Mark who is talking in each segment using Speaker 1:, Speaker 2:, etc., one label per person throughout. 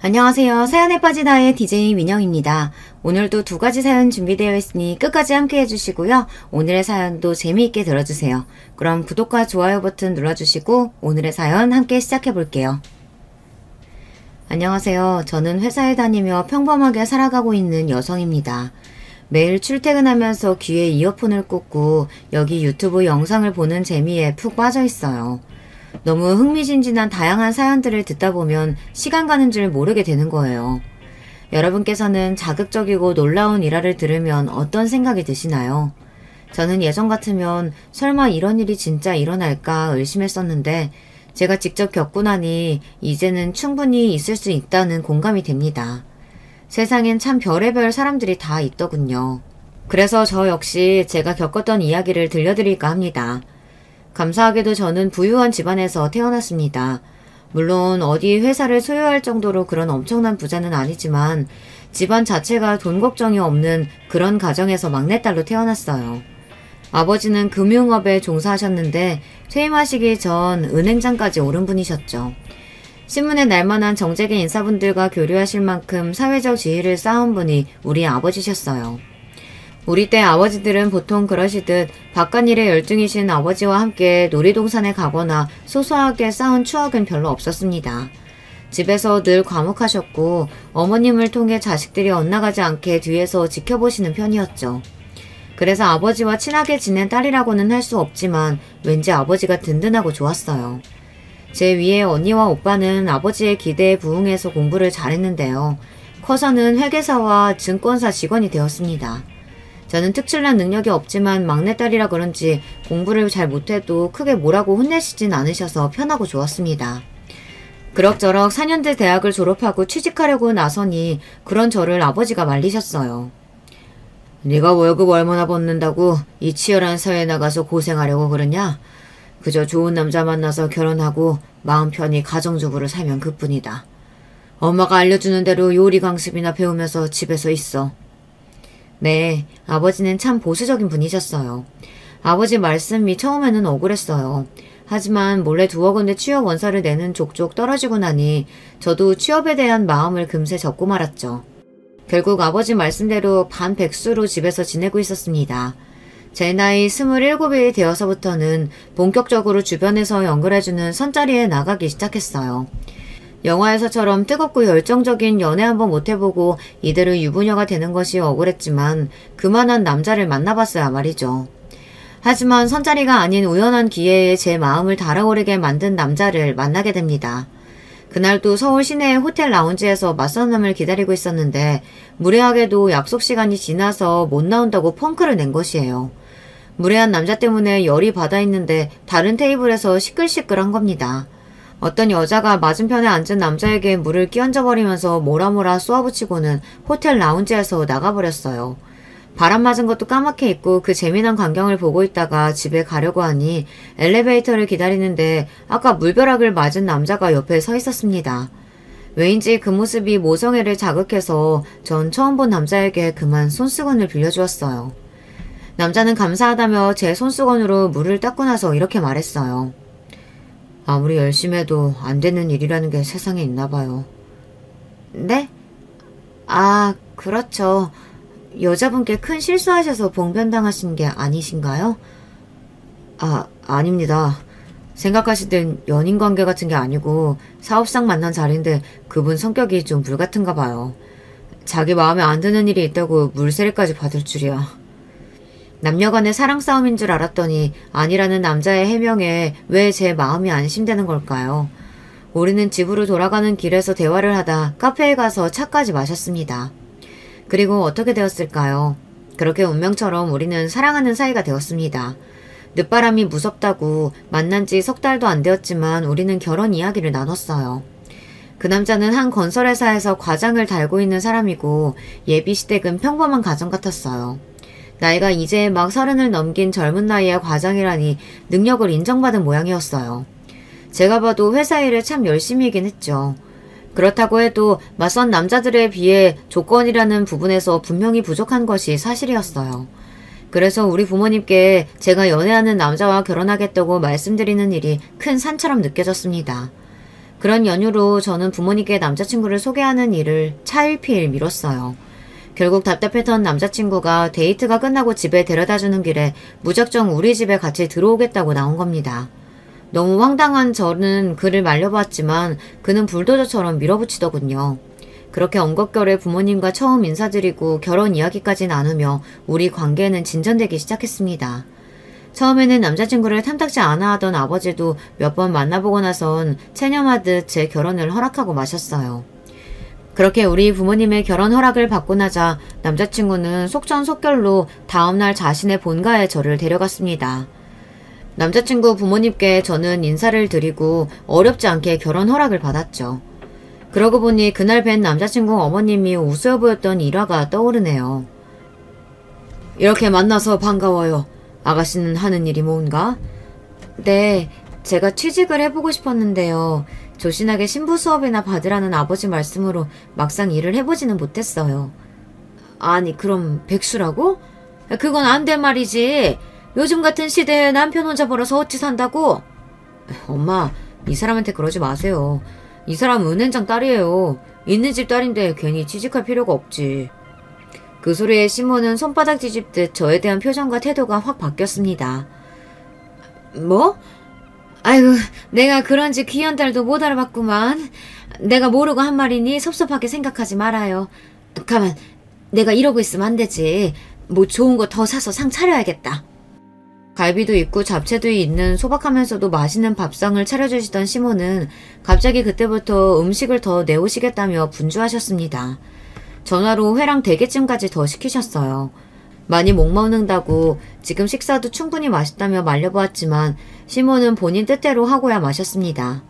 Speaker 1: 안녕하세요. 사연에 빠진 아이의 DJ 민영입니다. 오늘도 두 가지 사연 준비되어 있으니 끝까지 함께 해주시고요. 오늘의 사연도 재미있게 들어주세요. 그럼 구독과 좋아요 버튼 눌러주시고 오늘의 사연 함께 시작해볼게요. 안녕하세요. 저는 회사에 다니며 평범하게 살아가고 있는 여성입니다. 매일 출퇴근하면서 귀에 이어폰을 꽂고 여기 유튜브 영상을 보는 재미에 푹 빠져 있어요. 너무 흥미진진한 다양한 사연들을 듣다 보면 시간 가는 줄 모르게 되는 거예요. 여러분께서는 자극적이고 놀라운 일화를 들으면 어떤 생각이 드시나요? 저는 예전 같으면 설마 이런 일이 진짜 일어날까 의심했었는데 제가 직접 겪고 나니 이제는 충분히 있을 수 있다는 공감이 됩니다. 세상엔 참 별의별 사람들이 다 있더군요. 그래서 저 역시 제가 겪었던 이야기를 들려드릴까 합니다. 감사하게도 저는 부유한 집안에서 태어났습니다. 물론 어디 회사를 소유할 정도로 그런 엄청난 부자는 아니지만 집안 자체가 돈 걱정이 없는 그런 가정에서 막내딸로 태어났어요. 아버지는 금융업에 종사하셨는데 퇴임하시기 전 은행장까지 오른 분이셨죠. 신문에 날만한 정재계 인사분들과 교류하실 만큼 사회적 지위를 쌓은 분이 우리 아버지셨어요. 우리 때 아버지들은 보통 그러시듯 바깥일에 열중이신 아버지와 함께 놀이동산에 가거나 소소하게 쌓은 추억은 별로 없었습니다. 집에서 늘 과묵하셨고 어머님을 통해 자식들이 엇나가지 않게 뒤에서 지켜보시는 편이었죠. 그래서 아버지와 친하게 지낸 딸이라고는 할 수 없지만 왠지 아버지가 든든하고 좋았어요. 제 위에 언니와 오빠는 아버지의 기대에 부응해서 공부를 잘했는데요. 커서는 회계사와 증권사 직원이 되었습니다. 저는 특출난 능력이 없지만 막내딸이라 그런지 공부를 잘 못해도 크게 뭐라고 혼내시진 않으셔서 편하고 좋았습니다. 그럭저럭 4년제 대학을 졸업하고 취직하려고 나서니 그런 저를 아버지가 말리셨어요. 네가 월급 얼마나 받는다고 이 치열한 사회에 나가서 고생하려고 그러냐? 그저 좋은 남자 만나서 결혼하고 마음 편히 가정주부로 살면 그뿐이다. 엄마가 알려주는 대로 요리 강습이나 배우면서 집에서 있어. 네, 아버지는 참 보수적인 분이셨어요. 아버지 말씀이 처음에는 억울했어요. 하지만 몰래 2억 원의 취업 원서를 내는 족족 떨어지고 나니 저도 취업에 대한 마음을 금세 접고 말았죠. 결국 아버지 말씀대로 반백수로 집에서 지내고 있었습니다. 제 나이 27이 되어서부터는 본격적으로 주변에서 연결해주는 선자리에 나가기 시작했어요. 영화에서처럼 뜨겁고 열정적인 연애 한번 못해보고 이대로 유부녀가 되는 것이 억울했지만 그만한 남자를 만나봤어야 말이죠. 하지만 선자리가 아닌 우연한 기회에 제 마음을 달아오르게 만든 남자를 만나게 됩니다. 그날도 서울 시내의 호텔 라운지에서 맞선남을 기다리고 있었는데 무례하게도 약속 시간이 지나서 못 나온다고 펑크를 낸 것이에요. 무례한 남자 때문에 열이 받아있는데 다른 테이블에서 시끌시끌한 겁니다. 어떤 여자가 맞은편에 앉은 남자에게 물을 끼얹어버리면서 뭐라 쏘아붙이고는 호텔 라운지에서 나가버렸어요. 바람 맞은 것도 까맣게 잊고 그 재미난 광경을 보고 있다가 집에 가려고 하니 엘리베이터를 기다리는데 아까 물벼락을 맞은 남자가 옆에 서 있었습니다. 왜인지 그 모습이 모성애를 자극해서 전 처음 본 남자에게 그만 손수건을 빌려주었어요. 남자는 감사하다며 제 손수건으로 물을 닦고 나서 이렇게 말했어요. 아무리 열심히 해도 안 되는 일이라는 게 세상에 있나 봐요. 네? 아, 그렇죠. 여자분께 큰 실수하셔서 봉변당하신 게 아니신가요? 아, 아닙니다. 생각하시던 연인관계 같은 게 아니고 사업상 만난 자리인데 그분 성격이 좀 불같은가 봐요. 자기 마음에 안 드는 일이 있다고 물세례까지 받을 줄이야. 남녀간의 사랑 싸움인 줄 알았더니 아니라는 남자의 해명에 왜 제 마음이 안심되는 걸까요? 우리는 집으로 돌아가는 길에서 대화를 하다 카페에 가서 차까지 마셨습니다. 그리고 어떻게 되었을까요? 그렇게 운명처럼 우리는 사랑하는 사이가 되었습니다. 늦바람이 무섭다고 만난 지 3달도 안 되었지만 우리는 결혼 이야기를 나눴어요. 그 남자는 한 건설회사에서 과장을 달고 있는 사람이고 예비시댁은 평범한 가정 같았어요. 나이가 이제 막 30을 넘긴 젊은 나이에 과장이라니 능력을 인정받은 모양이었어요. 제가 봐도 회사 일을 참 열심히 하긴 했죠. 그렇다고 해도 맞선 남자들에 비해 조건이라는 부분에서 분명히 부족한 것이 사실이었어요. 그래서 우리 부모님께 제가 연애하는 남자와 결혼하겠다고 말씀드리는 일이 큰 산처럼 느껴졌습니다. 그런 연유로 저는 부모님께 남자친구를 소개하는 일을 차일피일 미뤘어요. 결국 답답했던 남자친구가 데이트가 끝나고 집에 데려다주는 길에 무작정 우리 집에 같이 들어오겠다고 나온 겁니다. 너무 황당한 저는 그를 말려봤지만 그는 불도저처럼 밀어붙이더군요. 그렇게 엉겁결에 부모님과 처음 인사드리고 결혼 이야기까지 나누며 우리 관계는 진전되기 시작했습니다. 처음에는 남자친구를 탐탁지 않아 하던 아버지도 몇 번 만나보고 나선 체념하듯 제 결혼을 허락하고 마셨어요. 그렇게 우리 부모님의 결혼 허락을 받고 나자 남자친구는 속전속결로 다음날 자신의 본가에 저를 데려갔습니다. 남자친구 부모님께 저는 인사를 드리고 어렵지 않게 결혼 허락을 받았죠. 그러고 보니 그날 뵌 남자친구 어머님이 우스워 보였던 일화가 떠오르네요. 이렇게 만나서 반가워요. 아가씨는 하는 일이 뭔가? 네, 제가 취직을 해보고 싶었는데요. 조신하게 신부 수업이나 받으라는 아버지 말씀으로 막상 일을 해보지는 못했어요. 아니, 그럼 백수라고? 그건 안 될 말이지. 요즘 같은 시대에 남편 혼자 벌어서 어찌 산다고? 엄마, 이 사람한테 그러지 마세요. 이 사람 은행장 딸이에요. 있는 집 딸인데 괜히 취직할 필요가 없지. 그 소리에 시몬은 손바닥 뒤집듯 저에 대한 표정과 태도가 확 바뀌었습니다. 뭐? 아이고, 내가 그런지 귀한 딸도 못 알아봤구만. 내가 모르고 한 말이니 섭섭하게 생각하지 말아요. 가만, 내가 이러고 있으면 안 되지. 뭐 좋은 거 더 사서 상 차려야겠다. 갈비도 있고 잡채도 있는 소박하면서도 맛있는 밥상을 차려주시던 시몬은 갑자기 그때부터 음식을 더 내오시겠다며 분주하셨습니다. 전화로 회랑 대게찜까지 더 시키셨어요. 많이 못 먹는다고 지금 식사도 충분히 맛있다며 말려보았지만 시몬은 본인 뜻대로 하고야 마셨습니다.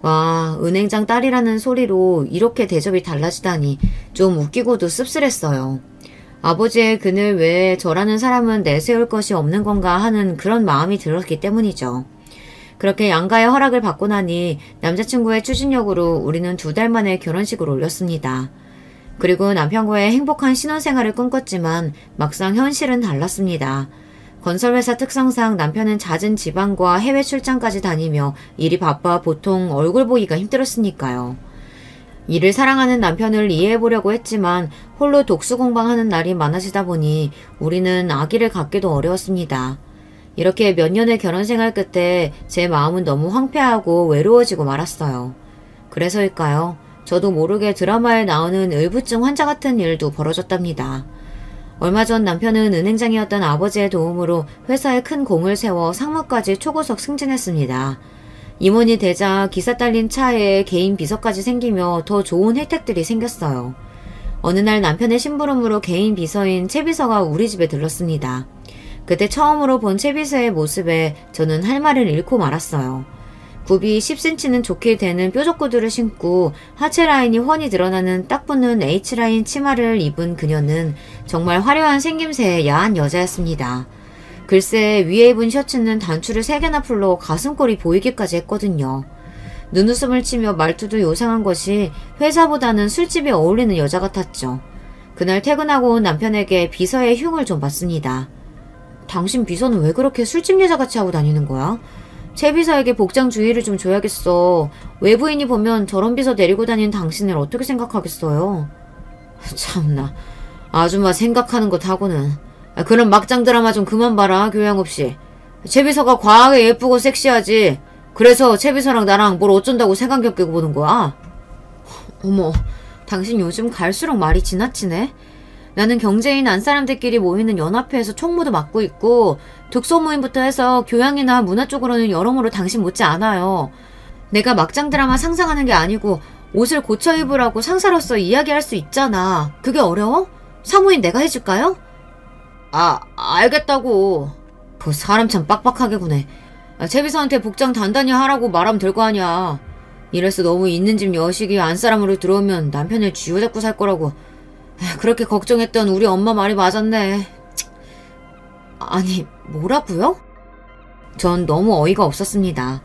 Speaker 1: 와, 은행장 딸이라는 소리로 이렇게 대접이 달라지다니 좀 웃기고도 씁쓸했어요. 아버지의 그늘 외에 저라는 사람은 내세울 것이 없는 건가 하는 그런 마음이 들었기 때문이죠. 그렇게 양가의 허락을 받고 나니 남자친구의 추진력으로 우리는 2달 만에 결혼식을 올렸습니다. 그리고 남편과의 행복한 신혼생활을 꿈꿨지만 막상 현실은 달랐습니다. 건설회사 특성상 남편은 잦은 지방과 해외 출장까지 다니며 일이 바빠 보통 얼굴 보기가 힘들었으니까요. 일을 사랑하는 남편을 이해해보려고 했지만 홀로 독수공방하는 날이 많아지다 보니 우리는 아기를 갖기도 어려웠습니다. 이렇게 몇 년의 결혼생활 끝에 제 마음은 너무 황폐하고 외로워지고 말았어요. 그래서일까요? 저도 모르게 드라마에 나오는 의부증 환자 같은 일도 벌어졌답니다. 얼마 전 남편은 은행장이었던 아버지의 도움으로 회사에 큰 공을 세워 상무까지 초고속 승진했습니다. 임원이 되자 기사 딸린 차에 개인 비서까지 생기며 더 좋은 혜택들이 생겼어요. 어느 날 남편의 심부름으로 개인 비서인 최 비서가 우리 집에 들렀습니다. 그때 처음으로 본 최 비서의 모습에 저는 할 말을 잃고 말았어요. 굽이 10cm는 좋게 되는 뾰족 구두를 신고 하체 라인이 훤히 드러나는 딱 붙는 H라인 치마를 입은 그녀는 정말 화려한 생김새의 야한 여자였습니다. 글쎄 위에 입은 셔츠는 단추를 3개나 풀러 가슴골이 보이기까지 했거든요. 눈웃음을 치며 말투도 요상한 것이 회사보다는 술집에 어울리는 여자 같았죠. 그날 퇴근하고 온 남편에게 비서의 흉을 좀 봤습니다. 당신 비서는 왜 그렇게 술집 여자같이 하고 다니는 거야? 최 비서에게 복장 주의를 좀 줘야겠어. 외부인이 보면 저런 비서 데리고 다니는 당신을 어떻게 생각하겠어요? 참나, 아줌마 생각하는 것 하고는. 그런 막장 드라마 좀 그만 봐라, 교양 없이. 최 비서가 과하게 예쁘고 섹시하지. 그래서 최 비서랑 나랑 뭘 어쩐다고 색안경 끼고 보는 거야? 어머, 당신 요즘 갈수록 말이 지나치네? 나는 경제인 안사람들끼리 모이는 연합회에서 총무도 맡고 있고 독서 모임부터 해서 교양이나 문화 쪽으로는 여러모로 당신 못지 않아요. 내가 막장 드라마 상상하는 게 아니고 옷을 고쳐 입으라고 상사로서 이야기할 수 있잖아. 그게 어려워? 사무인 내가 해줄까요? 알겠다고. 그 사람 참 빡빡하게 구네. 최 비서한테 복장 단단히 하라고 말하면 될 거 아니야. 이래서 너무 있는 집 여식이 안사람으로 들어오면 남편을 쥐어잡고 살 거라고. 그렇게 걱정했던 우리 엄마 말이 맞았네. 아니, 뭐라고요? 전 너무 어이가 없었습니다.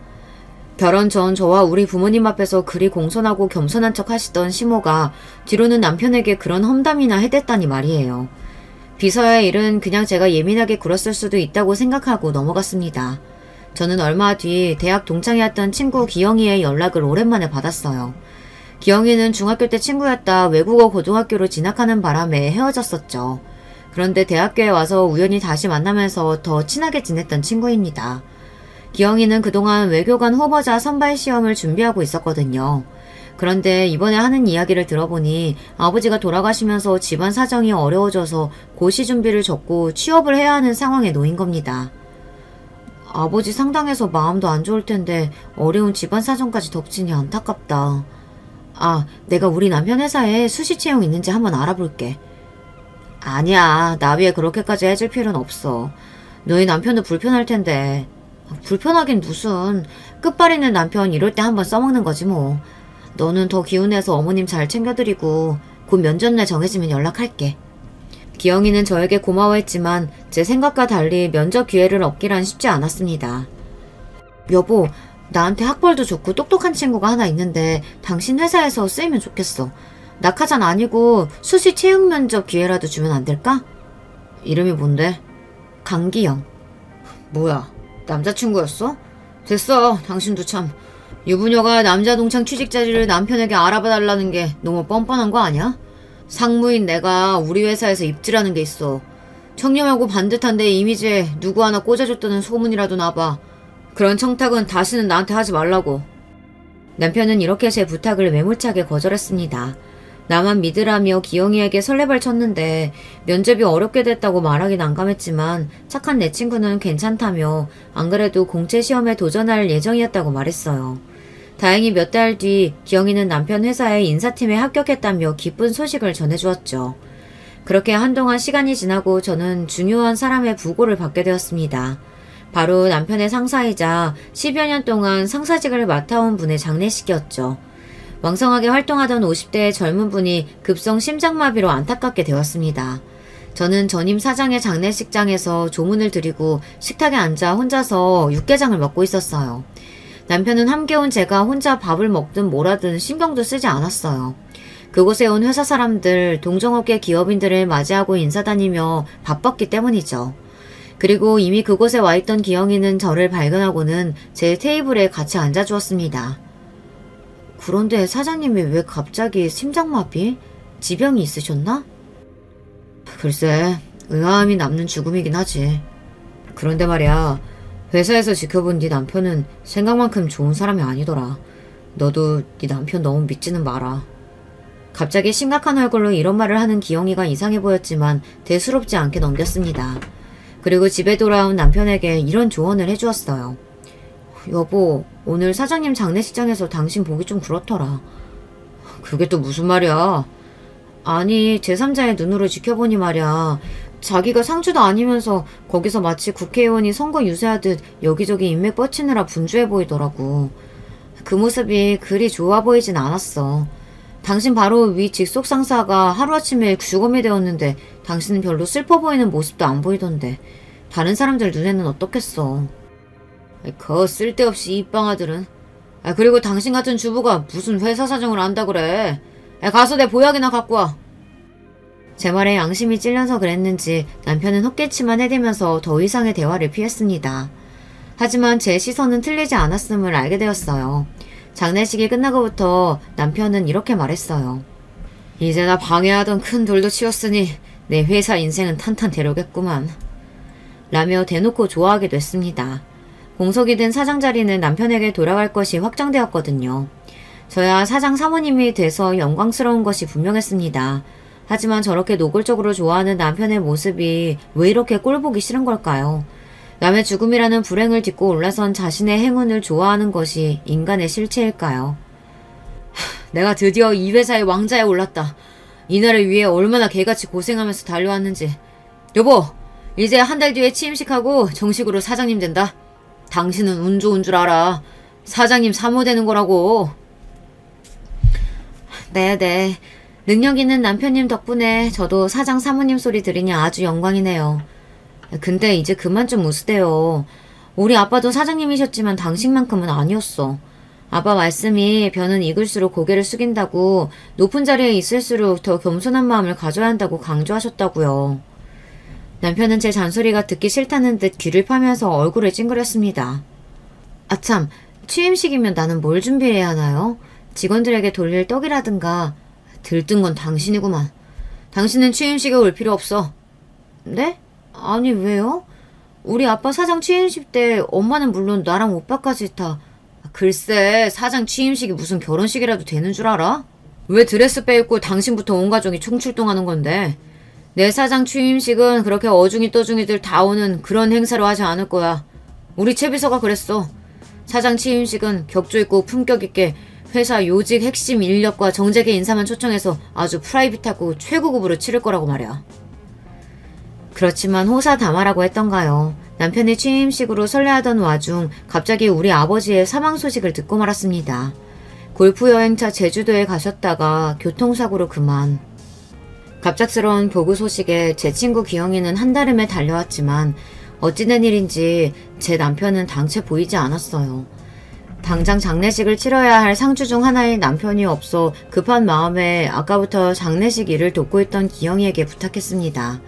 Speaker 1: 결혼 전 저와 우리 부모님 앞에서 그리 공손하고 겸손한 척 하시던 시모가 뒤로는 남편에게 그런 험담이나 해댔다니 말이에요. 비서의 일은 그냥 제가 예민하게 굴었을 수도 있다고 생각하고 넘어갔습니다. 저는 얼마 뒤 대학 동창이었던 친구 기영이의 연락을 오랜만에 받았어요. 기영이는 중학교 때 친구였다 외국어 고등학교로 진학하는 바람에 헤어졌었죠. 그런데 대학교에 와서 우연히 다시 만나면서 더 친하게 지냈던 친구입니다. 기영이는 그동안 외교관 후보자 선발 시험을 준비하고 있었거든요. 그런데 이번에 하는 이야기를 들어보니 아버지가 돌아가시면서 집안 사정이 어려워져서 고시 준비를 접고 취업을 해야 하는 상황에 놓인 겁니다. 아버지 상당해서 마음도 안 좋을 텐데 어려운 집안 사정까지 덮치니 안타깝다. 아, 내가 우리 남편 회사에 수시 채용 있는지 한번 알아볼게. 아니야, 나위에 그렇게까지 해줄 필요는 없어. 너희 남편도 불편할 텐데. 불편하긴 무슨. 끝발 있는 남편 이럴 때 한번 써먹는 거지 뭐. 너는 더 기운내서 어머님 잘 챙겨드리고 곧 면접날 정해지면 연락할게. 기영이는 저에게 고마워했지만 제 생각과 달리 면접 기회를 얻기란 쉽지 않았습니다. 여보, 나한테 학벌도 좋고 똑똑한 친구가 하나 있는데 당신 회사에서 쓰이면 좋겠어. 낙하산 아니고 수시 채용 면접 기회라도 주면 안 될까? 이름이 뭔데? 강기영. 뭐야, 남자친구였어? 됐어, 당신도 참. 유부녀가 남자 동창 취직 자리를 남편에게 알아봐달라는 게 너무 뻔뻔한 거 아니야? 상무인 내가 우리 회사에서 입지라는 게 있어. 청렴하고 반듯한 내 이미지에 누구 하나 꽂아줬다는 소문이라도 나봐. 그런 청탁은 다시는 나한테 하지 말라고. 남편은 이렇게 제 부탁을 매몰차게 거절했습니다. 나만 믿으라며 기영이에게 설레발 쳤는데 면접이 어렵게 됐다고 말하기 난감했지만 착한 내 친구는 괜찮다며 안 그래도 공채 시험에 도전할 예정이었다고 말했어요. 다행히 몇 달 뒤 기영이는 남편 회사의 인사팀에 합격했다며 기쁜 소식을 전해주었죠. 그렇게 한동안 시간이 지나고 저는 중요한 사람의 부고를 받게 되었습니다. 바로 남편의 상사이자 10여 년 동안 상사직을 맡아온 분의 장례식이었죠. 왕성하게 활동하던 50대의 젊은 분이 급성 심장마비로 안타깝게 되었습니다. 저는 전임 사장의 장례식장에서 조문을 드리고 식탁에 앉아 혼자서 육개장을 먹고 있었어요. 남편은 함께 온 제가 혼자 밥을 먹든 뭐라든 신경도 쓰지 않았어요. 그곳에 온 회사 사람들, 동종업계 기업인들을 맞이하고 인사다니며 바빴기 때문이죠. 그리고 이미 그곳에 와있던 기영이는 저를 발견하고는 제 테이블에 같이 앉아주었습니다. 그런데 사장님이 왜 갑자기 심장마비? 지병이 있으셨나? 글쎄, 의아함이 남는 죽음이긴 하지. 그런데 말이야, 회사에서 지켜본 네 남편은 생각만큼 좋은 사람이 아니더라. 너도 네 남편 너무 믿지는 마라. 갑자기 심각한 얼굴로 이런 말을 하는 기영이가 이상해 보였지만 대수롭지 않게 넘겼습니다. 그리고 집에 돌아온 남편에게 이런 조언을 해주었어요. 여보, 오늘 사장님 장례식장에서 당신 보기 좀 그렇더라. 그게 또 무슨 말이야? 아니, 제3자의 눈으로 지켜보니 말이야. 자기가 상주도 아니면서 거기서 마치 국회의원이 선거 유세하듯 여기저기 인맥 뻗치느라 분주해 보이더라고. 그 모습이 그리 좋아 보이진 않았어. 당신 바로 위 직속 상사가 하루아침에 죽음이 되었는데 당신은 별로 슬퍼 보이는 모습도 안 보이던데 다른 사람들 눈에는 어떻겠어. 거 쓸데없이 입방아들은. 그리고 당신 같은 주부가 무슨 회사 사정을 안다 그래. 가서 내 보약이나 갖고 와. 제 말에 양심이 찔려서 그랬는지 남편은 헛기침만 해대면서 더 이상의 대화를 피했습니다. 하지만 제 시선은 틀리지 않았음을 알게 되었어요. 장례식이 끝나고부터 남편은 이렇게 말했어요. 이제 나 방해하던 큰 돌도 치웠으니 내 회사 인생은 탄탄대로겠구만. 라며 대놓고 좋아하게 됐습니다. 공석이 된 사장 자리는 남편에게 돌아갈 것이 확정되었거든요. 저야 사장 사모님이 돼서 영광스러운 것이 분명했습니다. 하지만 저렇게 노골적으로 좋아하는 남편의 모습이 왜 이렇게 꼴보기 싫은 걸까요? 남의 죽음이라는 불행을 딛고 올라선 자신의 행운을 좋아하는 것이 인간의 실체일까요? 내가 드디어 이 회사의 왕자에 올랐다. 이날을 위해 얼마나 개같이 고생하면서 달려왔는지. 여보, 이제 한 달 뒤에 취임식하고 정식으로 사장님 된다. 당신은 운 좋은 줄 알아. 사장님 사모 되는 거라고. 네네. 능력 있는 남편님 덕분에 저도 사장 사모님 소리 들으니 아주 영광이네요. 근데 이제 그만 좀 웃으세요. 우리 아빠도 사장님이셨지만 당신만큼은 아니었어. 아빠 말씀이 벼는 익을수록 고개를 숙인다고 높은 자리에 있을수록 더 겸손한 마음을 가져야 한다고 강조하셨다고요. 남편은 제 잔소리가 듣기 싫다는 듯 귀를 파면서 얼굴을 찡그렸습니다. 아참, 취임식이면 나는 뭘 준비해야 하나요? 직원들에게 돌릴 떡이라든가. 들뜬 건 당신이구만. 당신은 취임식에 올 필요 없어. 네? 아니, 왜요? 우리 아빠 사장 취임식 때 엄마는 물론 나랑 오빠까지 다. 글쎄, 사장 취임식이 무슨 결혼식이라도 되는 줄 알아? 왜 드레스 빼입고 당신부터 온 가족이 총출동하는 건데. 내 사장 취임식은 그렇게 어중이 떠중이들 다 오는 그런 행사로 하지 않을 거야. 우리 채비서가 그랬어. 사장 취임식은 격조 있고 품격 있게 회사 요직 핵심 인력과 정재계 인사만 초청해서 아주 프라이빗하고 최고급으로 치를 거라고 말이야. 그렇지만 호사다마라고 했던가요. 남편의 취임식으로 설레하던 와중 갑자기 우리 아버지의 사망 소식을 듣고 말았습니다. 골프 여행차 제주도에 가셨다가 교통사고로 그만. 갑작스러운 보고 소식에 제 친구 기영이는 한달음에 달려왔지만 어찌된 일인지 제 남편은 당최 보이지 않았어요. 당장 장례식을 치러야 할 상주 중 하나인 남편이 없어 급한 마음에 아까부터 장례식 일을 돕고 있던 기영이에게 부탁했습니다.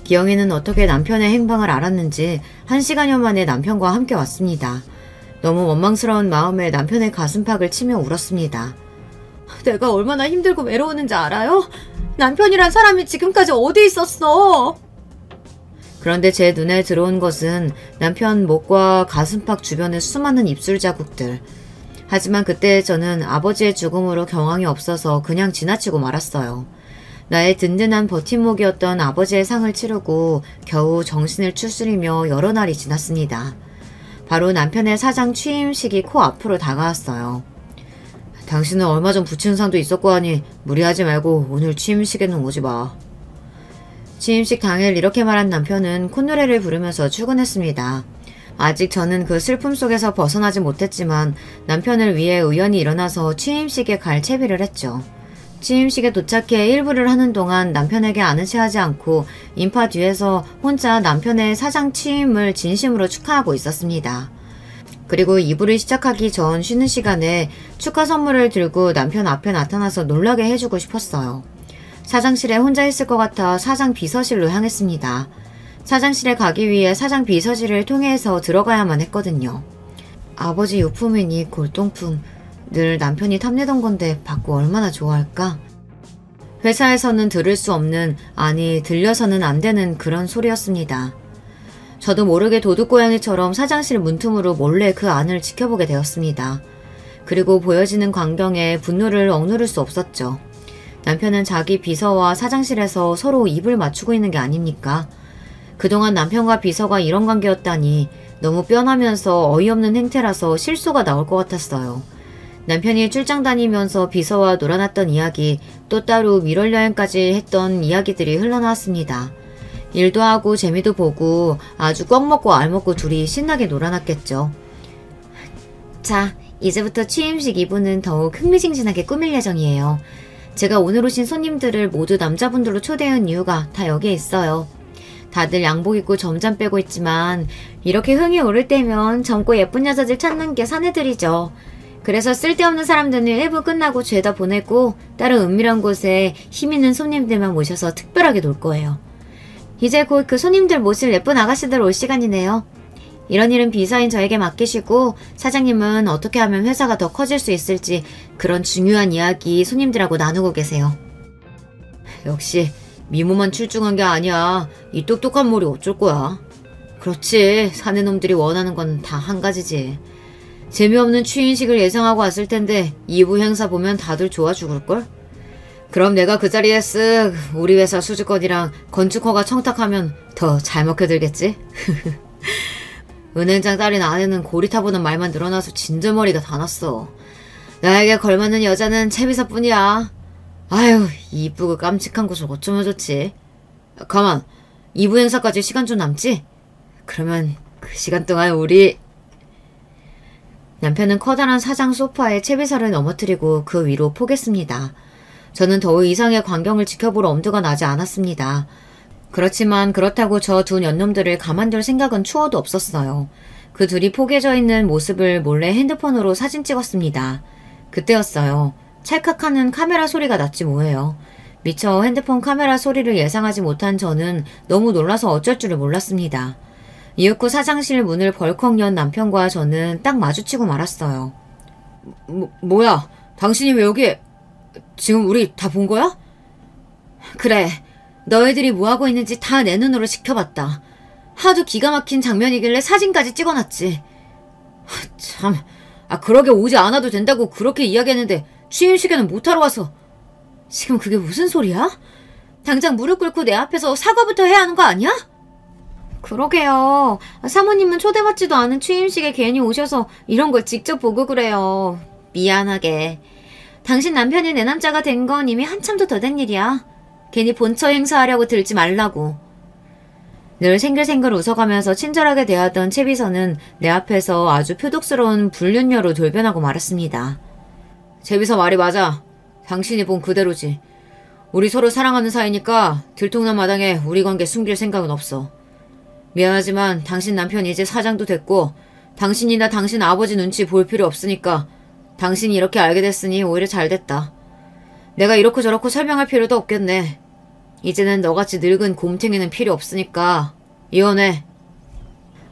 Speaker 1: 기영이는 어떻게 남편의 행방을 알았는지 1시간여 만에 남편과 함께 왔습니다. 너무 원망스러운 마음에 남편의 가슴팍을 치며 울었습니다. 내가 얼마나 힘들고 외로웠는지 알아요? 남편이란 사람이 지금까지 어디 있었어? 그런데 제 눈에 들어온 것은 남편 목과 가슴팍 주변의 수많은 입술 자국들. 하지만 그때 저는 아버지의 죽음으로 경황이 없어서 그냥 지나치고 말았어요. 나의 든든한 버팀목이었던 아버지의 상을 치르고 겨우 정신을 추스리며 여러 날이 지났습니다. 바로 남편의 사장 취임식이 코앞으로 다가왔어요. 당신은 얼마 전 부친상도 있었고 하니 무리하지 말고 오늘 취임식에는 오지 마. 취임식 당일 이렇게 말한 남편은 콧노래를 부르면서 출근했습니다. 아직 저는 그 슬픔 속에서 벗어나지 못했지만 남편을 위해 의연히 일어나서 취임식에 갈 채비를 했죠. 취임식에 도착해 일부를 하는 동안 남편에게 아는 체하지 않고 인파 뒤에서 혼자 남편의 사장 취임을 진심으로 축하하고 있었습니다. 그리고 2부를 시작하기 전 쉬는 시간에 축하 선물을 들고 남편 앞에 나타나서 놀라게 해주고 싶었어요. 사장실에 혼자 있을 것 같아 사장 비서실로 향했습니다. 사장실에 가기 위해 사장 비서실을 통해서 들어가야만 했거든요. 아버지 유품이니 골동품. 늘 남편이 탐내던 건데 받고 얼마나 좋아할까? 회사에서는 들을 수 없는, 아니 들려서는 안 되는 그런 소리였습니다. 저도 모르게 도둑고양이처럼 사장실 문틈으로 몰래 그 안을 지켜보게 되었습니다. 그리고 보여지는 광경에 분노를 억누를 수 없었죠. 남편은 자기 비서와 사장실에서 서로 입을 맞추고 있는 게 아닙니까? 그동안 남편과 비서가 이런 관계였다니 너무 뼈나면서 어이없는 행태라서 실수가 나올 것 같았어요. 남편이 출장 다니면서 비서와 놀아났던 이야기, 또 따로 밀월 여행까지 했던 이야기들이 흘러나왔습니다. 일도 하고 재미도 보고 아주 꽉 먹고 알 먹고 둘이 신나게 놀아났겠죠. 자, 이제부터 취임식 2부는 더욱 흥미진진하게 꾸밀 예정이에요. 제가 오늘 오신 손님들을 모두 남자분들로 초대한 이유가 다 여기에 있어요. 다들 양복 입고 점잠 빼고 있지만 이렇게 흥이 오를 때면 젊고 예쁜 여자들 찾는 게 사내들이죠. 그래서 쓸데없는 사람들은 1부 끝나고 죄다 보내고 다른 은밀한 곳에 힘있는 손님들만 모셔서 특별하게 놀 거예요. 이제 곧 그 손님들 모실 예쁜 아가씨들 올 시간이네요. 이런 일은 비서인 저에게 맡기시고 사장님은 어떻게 하면 회사가 더 커질 수 있을지 그런 중요한 이야기 손님들하고 나누고 계세요. 역시 미모만 출중한 게 아니야. 이 똑똑한 머리 어쩔 거야. 그렇지, 사내놈들이 원하는 건 다 한 가지지. 재미없는 취임식을 예상하고 왔을 텐데 2부 행사 보면 다들 좋아 죽을걸? 그럼 내가 그 자리에 쓱 우리 회사 수주건이랑 건축허가 청탁하면 더 잘 먹혀들겠지? 은행장 딸인 아내는 고리타보는 말만 늘어나서 진절머리가 다 났어. 나에게 걸맞는 여자는 채비사뿐이야. 아유, 이쁘고 깜찍한 곳을 어쩌면 좋지. 가만, 2부 행사까지 시간 좀 남지? 그러면 그 시간 동안 우리... 남편은 커다란 사장 소파에 채비사를 넘어뜨리고 그 위로 포겠습니다. 저는 더 이상의 광경을 지켜볼 엄두가 나지 않았습니다. 그렇지만 그렇다고 저 두 년놈들을 가만둘 생각은 추워도 없었어요. 그 둘이 포개져 있는 모습을 몰래 핸드폰으로 사진 찍었습니다. 그때였어요. 찰칵하는 카메라 소리가 났지 뭐예요. 미처 핸드폰 카메라 소리를 예상하지 못한 저는 너무 놀라서 어쩔 줄을 몰랐습니다. 이윽고 사장실 문을 벌컥 연 남편과 저는 딱 마주치고 말았어요. 뭐야? 당신이 왜 여기... 지금 우리 다 본 거야? 그래. 너희들이 뭐하고 있는지 다 내 눈으로 지켜봤다. 하도 기가 막힌 장면이길래 사진까지 찍어놨지. 참... 그러게 오지 않아도 된다고 그렇게 이야기했는데 취임식에는 못하러 와서... 지금 그게 무슨 소리야? 당장 무릎 꿇고 내 앞에서 사과부터 해야 하는 거 아니야? 그러게요. 사모님은 초대받지도 않은 취임식에 괜히 오셔서 이런 걸 직접 보고 그래요. 미안하게. 당신 남편이 내 남자가 된 건 이미 한참도 더 된 일이야. 괜히 본처 행사하려고 들지 말라고. 늘 생글생글 웃어가면서 친절하게 대하던 채 비서는 내 앞에서 아주 표독스러운 불륜녀로 돌변하고 말았습니다. 채 비서 말이 맞아. 당신이 본 그대로지. 우리 서로 사랑하는 사이니까 들통난 마당에 우리 관계 숨길 생각은 없어. 미안하지만 당신 남편이 이제 사장도 됐고 당신이나 당신 아버지 눈치 볼 필요 없으니까 당신이 이렇게 알게 됐으니 오히려 잘 됐다. 내가 이렇고 저렇고 설명할 필요도 없겠네. 이제는 너같이 늙은 곰탱이는 필요 없으니까 이혼해.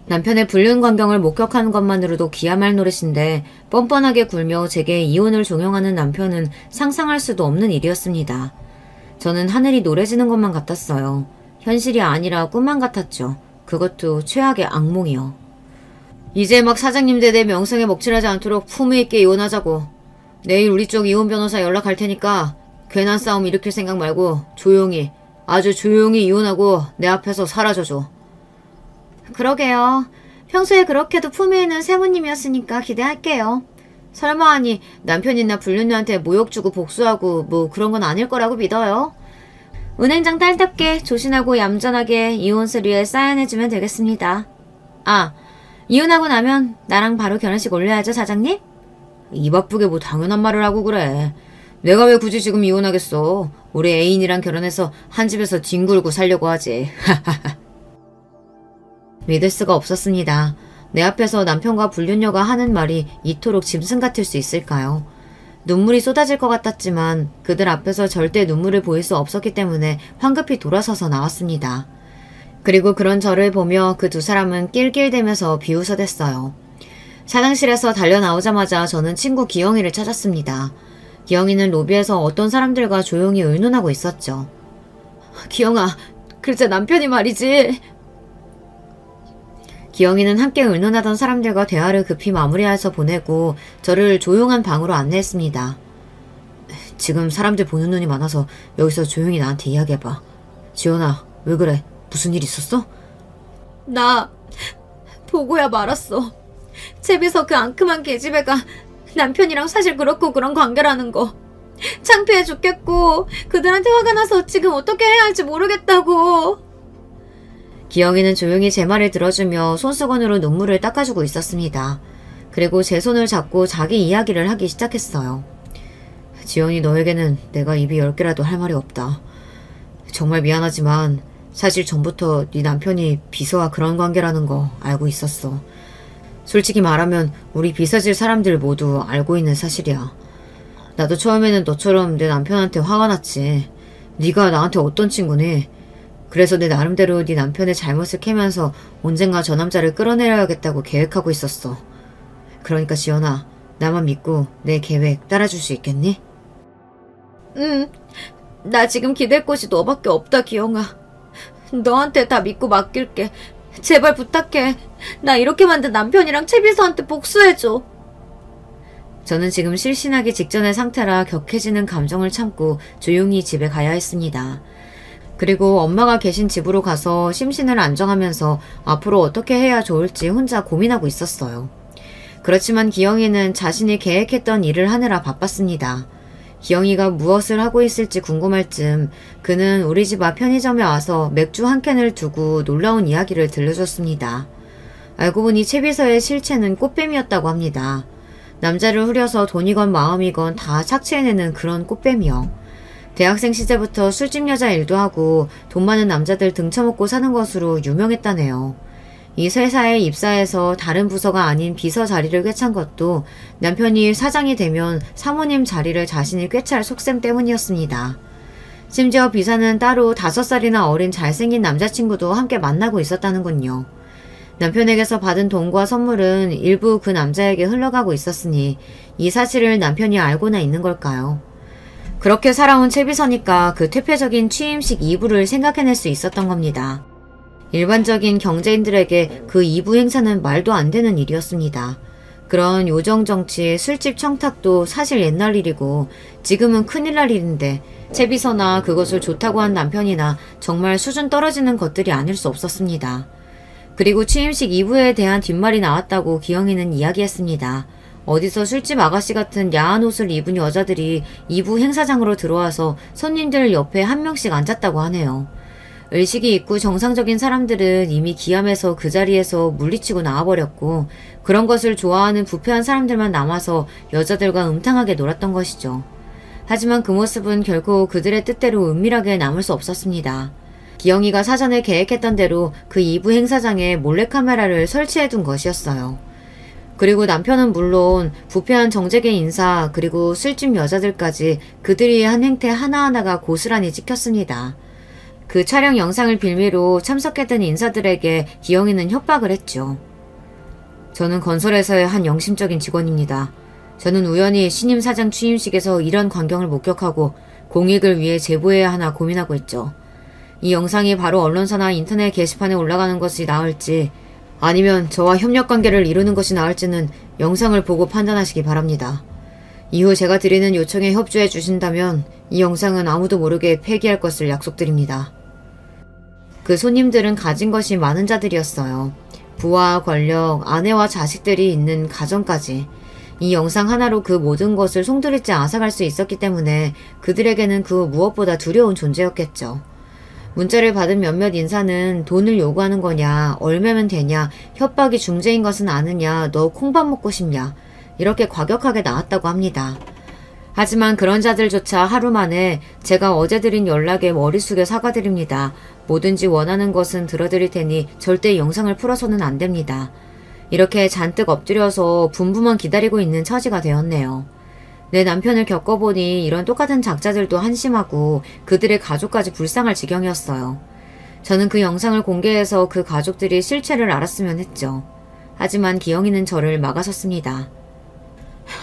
Speaker 1: 남편의 불륜 광경을 목격하는 것만으로도 기야말 노릇인데 뻔뻔하게 굴며 제게 이혼을 종용하는 남편은 상상할 수도 없는 일이었습니다. 저는 하늘이 노래지는 것만 같았어요. 현실이 아니라 꿈만 같았죠. 그것도 최악의 악몽이요. 이제 막 사장님 대대 명성에 먹칠하지 않도록 품위 있게 이혼하자고. 내일 우리 쪽 이혼 변호사 연락할 테니까 괜한 싸움 일으킬 생각 말고 조용히, 아주 조용히 이혼하고 내 앞에서 사라져줘. 그러게요. 평소에 그렇게도 품위 있는 세무님이었으니까 기대할게요. 설마 하니 남편이나 불륜녀한테 모욕 주고 복수하고 뭐 그런 건 아닐 거라고 믿어요. 은행장 딸답게 조신하고 얌전하게 이혼 서류에 사인해주면 되겠습니다. 이혼하고 나면 나랑 바로 결혼식 올려야죠, 사장님? 입 아프게 뭐 당연한 말을 하고 그래. 내가 왜 굳이 지금 이혼하겠어. 우리 애인이랑 결혼해서 한 집에서 뒹굴고 살려고 하지. 믿을 수가 없었습니다. 내 앞에서 남편과 불륜녀가 하는 말이 이토록 짐승 같을 수 있을까요? 눈물이 쏟아질 것 같았지만 그들 앞에서 절대 눈물을 보일 수 없었기 때문에 황급히 돌아서서 나왔습니다. 그리고 그런 저를 보며 그 두 사람은 낄낄대면서 비웃어댔어요. 사장실에서 달려나오자마자 저는 친구 기영이를 찾았습니다. 기영이는 로비에서 어떤 사람들과 조용히 의논하고 있었죠. 기영아, 글쎄 남편이 말이지. 기영이는 함께 의논하던 사람들과 대화를 급히 마무리해서 보내고 저를 조용한 방으로 안내했습니다. 지금 사람들 보는 눈이 많아서 여기서 조용히 나한테 이야기해봐. 지연아, 왜 그래? 무슨 일 있었어? 나 보고야 말았어. 집에서 그 앙큼한 계집애가 남편이랑 사실 그렇고 그런 관계라는 거. 창피해 죽겠고 그들한테 화가 나서 지금 어떻게 해야 할지 모르겠다고. 기영이는 조용히 제 말을 들어주며 손수건으로 눈물을 닦아주고 있었습니다. 그리고 제 손을 잡고 자기 이야기를 하기 시작했어요. 지연이, 너에게는 내가 입이 10개라도 할 말이 없다. 정말 미안하지만 사실 전부터 네 남편이 비서와 그런 관계라는 거 알고 있었어. 솔직히 말하면 우리 비서질 사람들 모두 알고 있는 사실이야. 나도 처음에는 너처럼 내 남편한테 화가 났지. 네가 나한테 어떤 친구니? 그래서 내 나름대로 네 남편의 잘못을 캐면서 언젠가 저 남자를 끌어내려야겠다고 계획하고 있었어. 그러니까 지연아, 나만 믿고 내 계획 따라줄 수 있겠니? 응, 나 지금 기댈 곳이 너밖에 없다, 기영아. 너한테 다 믿고 맡길게. 제발 부탁해. 나 이렇게 만든 남편이랑 채 비서한테 복수해줘. 저는 지금 실신하기 직전의 상태라 격해지는 감정을 참고 조용히 집에 가야 했습니다. 그리고 엄마가 계신 집으로 가서 심신을 안정하면서 앞으로 어떻게 해야 좋을지 혼자 고민하고 있었어요. 그렇지만 기영이는 자신이 계획했던 일을 하느라 바빴습니다. 기영이가 무엇을 하고 있을지 궁금할 즈음 그는 우리 집 앞 편의점에 와서 맥주 한 캔을 두고 놀라운 이야기를 들려줬습니다. 알고 보니 채 비서의 실체는 꽃뱀이었다고 합니다. 남자를 후려서 돈이건 마음이건 다 착취해내는 그런 꽃뱀이요. 대학생 시절부터 술집 여자 일도 하고 돈 많은 남자들 등쳐먹고 사는 것으로 유명했다네요. 이 회사에 입사해서 다른 부서가 아닌 비서 자리를 꿰찬 것도 남편이 사장이 되면 사모님 자리를 자신이 꿰찰 속셈 때문이었습니다. 심지어 비서는 따로 5살이나 어린 잘생긴 남자친구도 함께 만나고 있었다는군요. 남편에게서 받은 돈과 선물은 일부 그 남자에게 흘러가고 있었으니 이 사실을 남편이 알고나 있는 걸까요? 그렇게 살아온 채비서니까 그 퇴폐적인 취임식 2부를 생각해낼 수 있었던 겁니다. 일반적인 경제인들에게 그 2부 행사는 말도 안 되는 일이었습니다. 그런 요정정치, 술집 청탁도 사실 옛날 일이고 지금은 큰일 날 일인데 채비서나 그것을 좋다고 한 남편이나 정말 수준 떨어지는 것들이 아닐 수 없었습니다. 그리고 취임식 2부에 대한 뒷말이 나왔다고 기영이는 이야기했습니다. 어디서 술집 아가씨 같은 야한 옷을 입은 여자들이 2부 행사장으로 들어와서 손님들 옆에 한 명씩 앉았다고 하네요. 의식이 있고 정상적인 사람들은 이미 기암에서 그 자리에서 물리치고 나와버렸고 그런 것을 좋아하는 부패한 사람들만 남아서 여자들과 음탕하게 놀았던 것이죠. 하지만 그 모습은 결코 그들의 뜻대로 은밀하게 남을 수 없었습니다. 기영이가 사전에 계획했던 대로 그 2부 행사장에 몰래카메라를 설치해둔 것이었어요. 그리고 남편은 물론 부패한 정재계 인사 그리고 술집 여자들까지 그들이 한 행태 하나하나가 고스란히 찍혔습니다. 그 촬영 영상을 빌미로 참석했던 인사들에게 기영이는 협박을 했죠. 저는 건설회사의 한 영심적인 직원입니다. 저는 우연히 신임 사장 취임식에서 이런 광경을 목격하고 공익을 위해 제보해야 하나 고민하고 있죠. 이 영상이 바로 언론사나 인터넷 게시판에 올라가는 것이 나을지 아니면 저와 협력관계를 이루는 것이 나을지는 영상을 보고 판단하시기 바랍니다. 이후 제가 드리는 요청에 협조해 주신다면 이 영상은 아무도 모르게 폐기할 것을 약속드립니다. 그 손님들은 가진 것이 많은 자들이었어요. 부와 권력, 아내와 자식들이 있는 가정까지. 이 영상 하나로 그 모든 것을 송두리째 앗아갈 수 있었기 때문에 그들에게는 그 무엇보다 두려운 존재였겠죠. 문자를 받은 몇몇 인사는 돈을 요구하는 거냐, 얼마면 되냐, 협박이 중재인 것은 아느냐, 너 콩밥 먹고 싶냐 이렇게 과격하게 나왔다고 합니다. 하지만 그런 자들조차 하루 만에 제가 어제 드린 연락에 머리 숙여 사과드립니다. 뭐든지 원하는 것은 들어드릴 테니 절대 영상을 풀어서는 안 됩니다. 이렇게 잔뜩 엎드려서 분부만 기다리고 있는 처지가 되었네요. 내 남편을 겪어보니 이런 똑같은 작자들도 한심하고 그들의 가족까지 불쌍할 지경이었어요. 저는 그 영상을 공개해서 그 가족들이 실체를 알았으면 했죠. 하지만 기영이는 저를 막아섰습니다.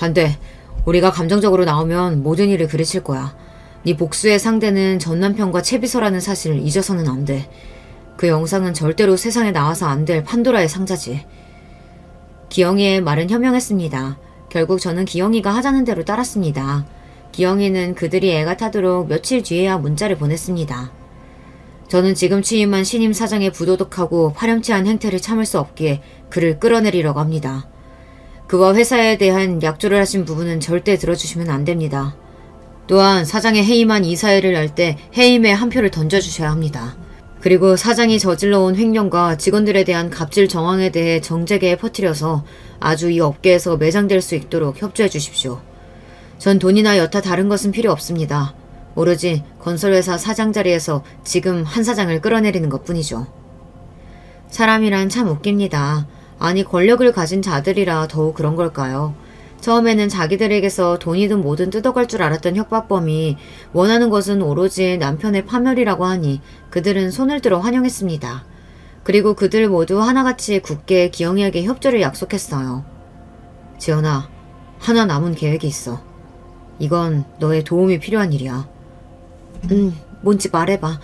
Speaker 1: 안 돼. 우리가 감정적으로 나오면 모든 일을 그르칠 거야. 네 복수의 상대는 전 남편과 채비서라는 사실을 잊어서는 안 돼. 그 영상은 절대로 세상에 나와서 안 될 판도라의 상자지. 기영이의 말은 현명했습니다. 결국 저는 기영이가 하자는 대로 따랐습니다. 기영이는 그들이 애가 타도록 며칠 뒤에야 문자를 보냈습니다. 저는 지금 취임한 신임 사장의 부도덕하고 파렴치한 행태를 참을 수 없기에 그를 끌어내리려고 합니다. 그와 회사에 대한 약조를 하신 부분은 절대 들어주시면 안 됩니다. 또한 사장의 해임한 이사회를 열 때 해임에 한 표를 던져주셔야 합니다. 그리고 사장이 저질러온 횡령과 직원들에 대한 갑질 정황에 대해 정재계에 퍼뜨려서 아주 이 업계에서 매장될 수 있도록 협조해 주십시오. 전 돈이나 여타 다른 것은 필요 없습니다. 오로지 건설회사 사장 자리에서 지금 한 사장을 끌어내리는 것뿐이죠. 사람이란 참 웃깁니다. 아니 권력을 가진 자들이라 더욱 그런 걸까요? 처음에는 자기들에게서 돈이든 뭐든 뜯어갈 줄 알았던 협박범이 원하는 것은 오로지 남편의 파멸이라고 하니 그들은 손을 들어 환영했습니다. 그리고 그들 모두 하나같이 굳게 기영이에게 협조를 약속했어요. 지연아, 하나 남은 계획이 있어. 이건 너의 도움이 필요한 일이야. 뭔지 말해봐.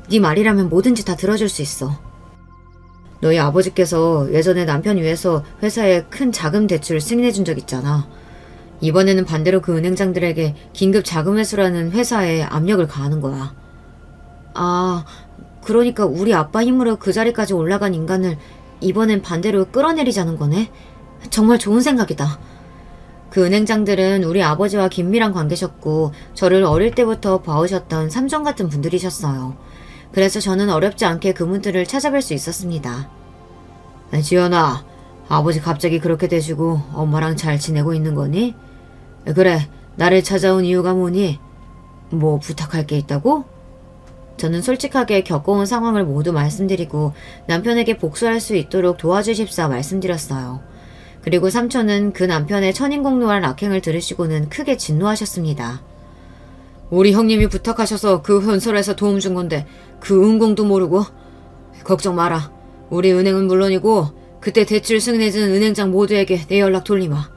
Speaker 1: 네 말이라면 뭐든지 다 들어줄 수 있어. 너희 아버지께서 예전에 남편 위해서 회사에 큰 자금 대출을 승인해준 적 있잖아. 이번에는 반대로 그 은행장들에게 긴급 자금 회수라는 회사에 압력을 가하는 거야. 아, 그러니까 우리 아빠 힘으로 그 자리까지 올라간 인간을 이번엔 반대로 끌어내리자는 거네? 정말 좋은 생각이다. 그 은행장들은 우리 아버지와 긴밀한 관계셨고 저를 어릴 때부터 봐오셨던 삼촌 같은 분들이셨어요. 그래서 저는 어렵지 않게 그분들을 찾아뵐 수 있었습니다. 지연아, 아버지 갑자기 그렇게 되시고 엄마랑 잘 지내고 있는 거니? 그래, 나를 찾아온 이유가 뭐니? 뭐 부탁할 게 있다고? 저는 솔직하게 겪어온 상황을 모두 말씀드리고 남편에게 복수할 수 있도록 도와주십사 말씀드렸어요. 그리고 삼촌은 그 남편의 천인공노할 악행을 들으시고는 크게 진노하셨습니다. 우리 형님이 부탁하셔서 그 건설에서 도움 준 건데 그 은공도 모르고? 걱정 마라. 우리 은행은 물론이고 그때 대출 승인해준 은행장 모두에게 내 연락 돌리마.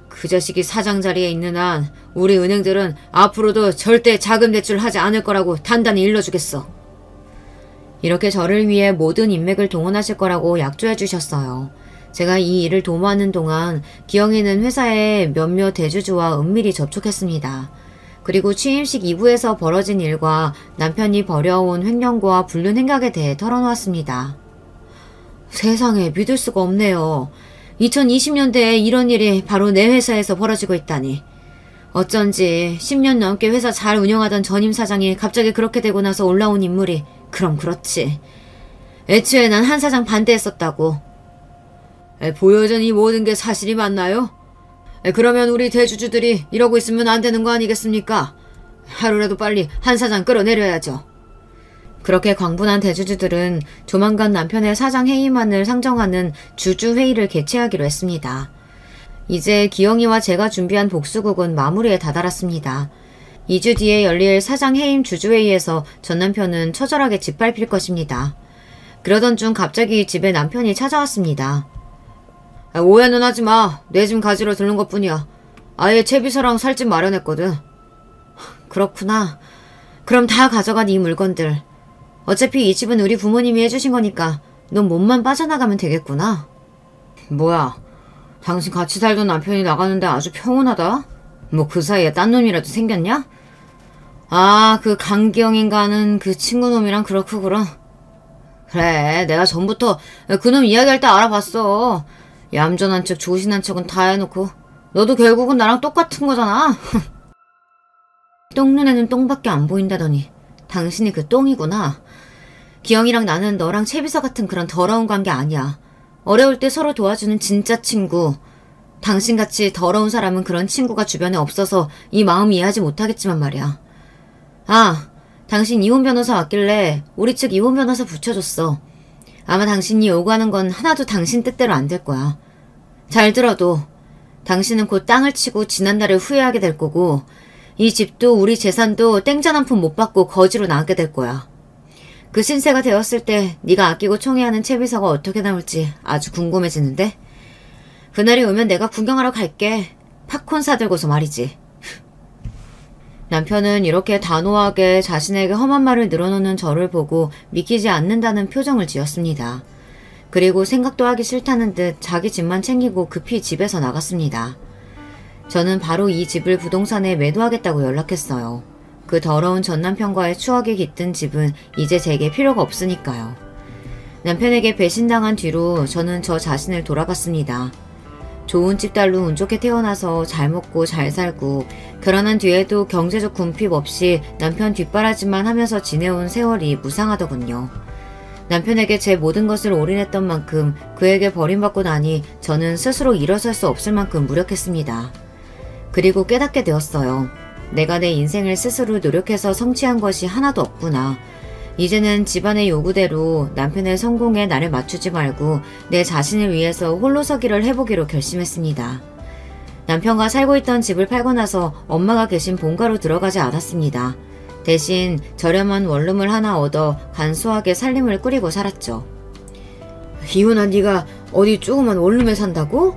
Speaker 1: 그 자식이 사장 자리에 있는 한 우리 은행들은 앞으로도 절대 자금 대출 하지 않을 거라고 단단히 일러주겠어. 이렇게 저를 위해 모든 인맥을 동원하실 거라고 약조해 주셨어요. 제가 이 일을 도모하는 동안 기영이는 회사의 몇몇 대주주와 은밀히 접촉했습니다. 그리고 취임식 이후에서 벌어진 일과 남편이 벌여온 횡령과 불륜 행각에 대해 털어놓았습니다. 세상에 믿을 수가 없네요. 2020년대에 이런 일이 바로 내 회사에서 벌어지고 있다니. 어쩐지 10년 넘게 회사 잘 운영하던 전임 사장이 갑자기 그렇게 되고 나서 올라온 인물이 그럼 그렇지. 애초에 난 한 사장 반대했었다고. 보여준 이 모든 게 사실이 맞나요? 그러면 우리 대주주들이 이러고 있으면 안 되는 거 아니겠습니까? 하루라도 빨리 한 사장 끌어내려야죠. 그렇게 광분한 대주주들은 조만간 남편의 사장 해임안을 상정하는 주주회의를 개최하기로 했습니다. 이제 기영이와 제가 준비한 복수극은 마무리에 다다랐습니다. 2주 뒤에 열릴 사장 해임 주주회의에서 전 남편은 처절하게 짓밟힐 것입니다. 그러던 중 갑자기 집에 남편이 찾아왔습니다. 오해는 하지 마. 내 집 가지러 들른 것뿐이야. 아예 채비서랑 살집 마련했거든. 그렇구나. 그럼 다 가져가 네 물건들. 어차피 이 집은 우리 부모님이 해주신 거니까 넌 몸만 빠져나가면 되겠구나. 뭐야, 당신 같이 살던 남편이 나가는데 아주 평온하다? 뭐 그 사이에 딴 놈이라도 생겼냐? 아, 그 강기영인가 하는 그 친구놈이랑 그렇고 그럼. 그래, 내가 전부터 그놈 이야기할 때 알아봤어. 얌전한 척 조신한 척은 다 해놓고 너도 결국은 나랑 똑같은 거잖아. 똥눈에는 똥밖에 안 보인다더니 당신이 그 똥이구나. 기영이랑 나는 너랑 채비서 같은 그런 더러운 관계 아니야. 어려울 때 서로 도와주는 진짜 친구. 당신같이 더러운 사람은 그런 친구가 주변에 없어서 이 마음 이해하지 못하겠지만 말이야. 아, 당신 이혼 변호사 왔길래 우리 측 이혼 변호사 붙여줬어. 아마 당신이 요구하는 건 하나도 당신 뜻대로 안 될 거야. 잘 들어도 당신은 곧 땅을 치고 지난날을 후회하게 될 거고 이 집도 우리 재산도 땡전 한 푼 못 받고 거지로 나가게 될 거야. 그 신세가 되었을 때 네가 아끼고 총애하는 채비서가 어떻게 나올지 아주 궁금해지는데? 그날이 오면 내가 구경하러 갈게. 팝콘 사들고서 말이지. 남편은 이렇게 단호하게 자신에게 험한 말을 늘어놓는 저를 보고 믿기지 않는다는 표정을 지었습니다. 그리고 생각도 하기 싫다는 듯 자기 집만 챙기고 급히 집에서 나갔습니다. 저는 바로 이 집을 부동산에 매도하겠다고 연락했어요. 그 더러운 전 남편과의 추억이 깃든 집은 이제 제게 필요가 없으니까요. 남편에게 배신당한 뒤로 저는 저 자신을 돌아봤습니다. 좋은 집 딸로 운 좋게 태어나서 잘 먹고 잘 살고 결혼한 뒤에도 경제적 궁핍 없이 남편 뒷바라지만 하면서 지내온 세월이 무상하더군요. 남편에게 제 모든 것을 올인했던 만큼 그에게 버림받고 나니 저는 스스로 일어설 수 없을 만큼 무력했습니다. 그리고 깨닫게 되었어요. 내가 내 인생을 스스로 노력해서 성취한 것이 하나도 없구나. 이제는 집안의 요구대로 남편의 성공에 나를 맞추지 말고 내 자신을 위해서 홀로 서기를 해보기로 결심했습니다. 남편과 살고 있던 집을 팔고 나서 엄마가 계신 본가로 들어가지 않았습니다. 대신 저렴한 원룸을 하나 얻어 간소하게 살림을 꾸리고 살았죠. 이혼한 네가 어디 조그만 원룸에 산다고?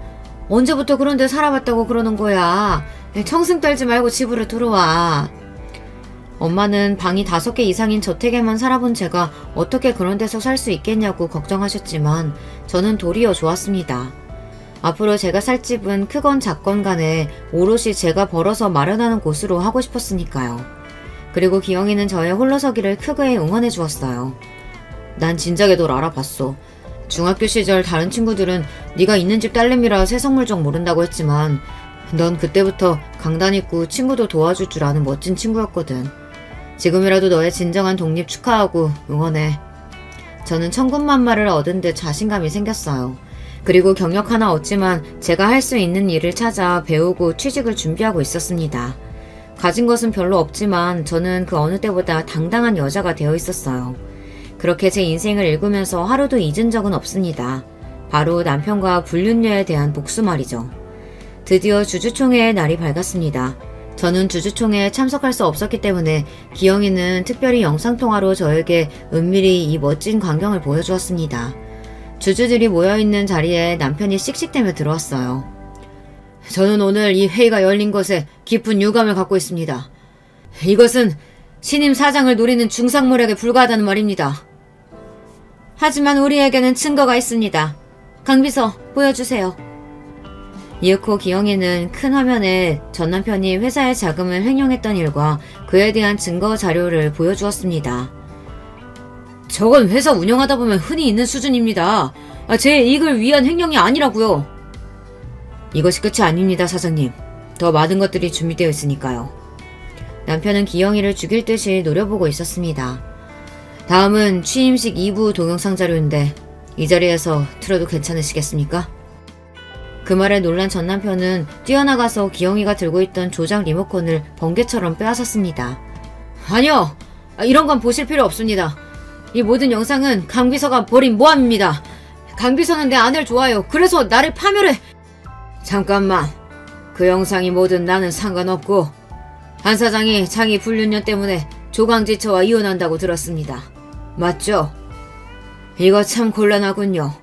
Speaker 1: 언제부터 그런 데 살아봤다고 그러는 거야. 청승 떨지 말고 집으로 들어와. 엄마는 방이 5개 이상인 저택에만 살아본 제가 어떻게 그런 데서 살 수 있겠냐고 걱정하셨지만 저는 도리어 좋았습니다. 앞으로 제가 살 집은 크건 작건 간에 오롯이 제가 벌어서 마련하는 곳으로 하고 싶었으니까요. 그리고 기영이는 저의 홀로서기를 크게 응원해 주었어요. 난 진작에 널 알아봤어. 중학교 시절 다른 친구들은 네가 있는 집 딸내미라 세상물정 모른다고 했지만 넌 그때부터 강단 있고 친구도 도와줄 줄 아는 멋진 친구였거든. 지금이라도 너의 진정한 독립 축하하고 응원해. 저는 천군만마를 얻은 듯 자신감이 생겼어요. 그리고 경력 하나 얻지만 제가 할 수 있는 일을 찾아 배우고 취직을 준비하고 있었습니다. 가진 것은 별로 없지만 저는 그 어느 때보다 당당한 여자가 되어 있었어요. 그렇게 제 인생을 읽으면서 하루도 잊은 적은 없습니다. 바로 남편과 불륜녀에 대한 복수 말이죠. 드디어 주주총회의 날이 밝았습니다. 저는 주주총회에 참석할 수 없었기 때문에 기영이는 특별히 영상통화로 저에게 은밀히 이 멋진 광경을 보여주었습니다. 주주들이 모여있는 자리에 남편이 씩씩대며 들어왔어요. 저는 오늘 이 회의가 열린 것에 깊은 유감을 갖고 있습니다. 이것은 신임 사장을 노리는 중상모략에 불과하다는 말입니다. 하지만 우리에게는 증거가 있습니다. 강비서 보여주세요. 이윽고 기영이는 큰 화면에 전 남편이 회사의 자금을 횡령했던 일과 그에 대한 증거 자료를 보여주었습니다. 저건 회사 운영하다 보면 흔히 있는 수준입니다. 제 이익을 위한 횡령이 아니라고요. 이것이 끝이 아닙니다, 사장님. 더 많은 것들이 준비되어 있으니까요. 남편은 기영이를 죽일 듯이 노려보고 있었습니다. 다음은 취임식 2부 동영상 자료인데 이 자리에서 틀어도 괜찮으시겠습니까? 그 말에 놀란 전 남편은 뛰어나가서 기영이가 들고 있던 조작 리모컨을 번개처럼 빼앗았습니다. 아니요! 이런 건 보실 필요 없습니다. 이 모든 영상은 강비서가 벌인 모함입니다. 강비서는 내 아내를 좋아해요. 그래서 나를 파멸해. 잠깐만. 그 영상이 뭐든 나는 상관없고 한 사장이 장기 불륜년 때문에 조강지처와 이혼한다고 들었습니다. 맞죠? 이거 참 곤란하군요.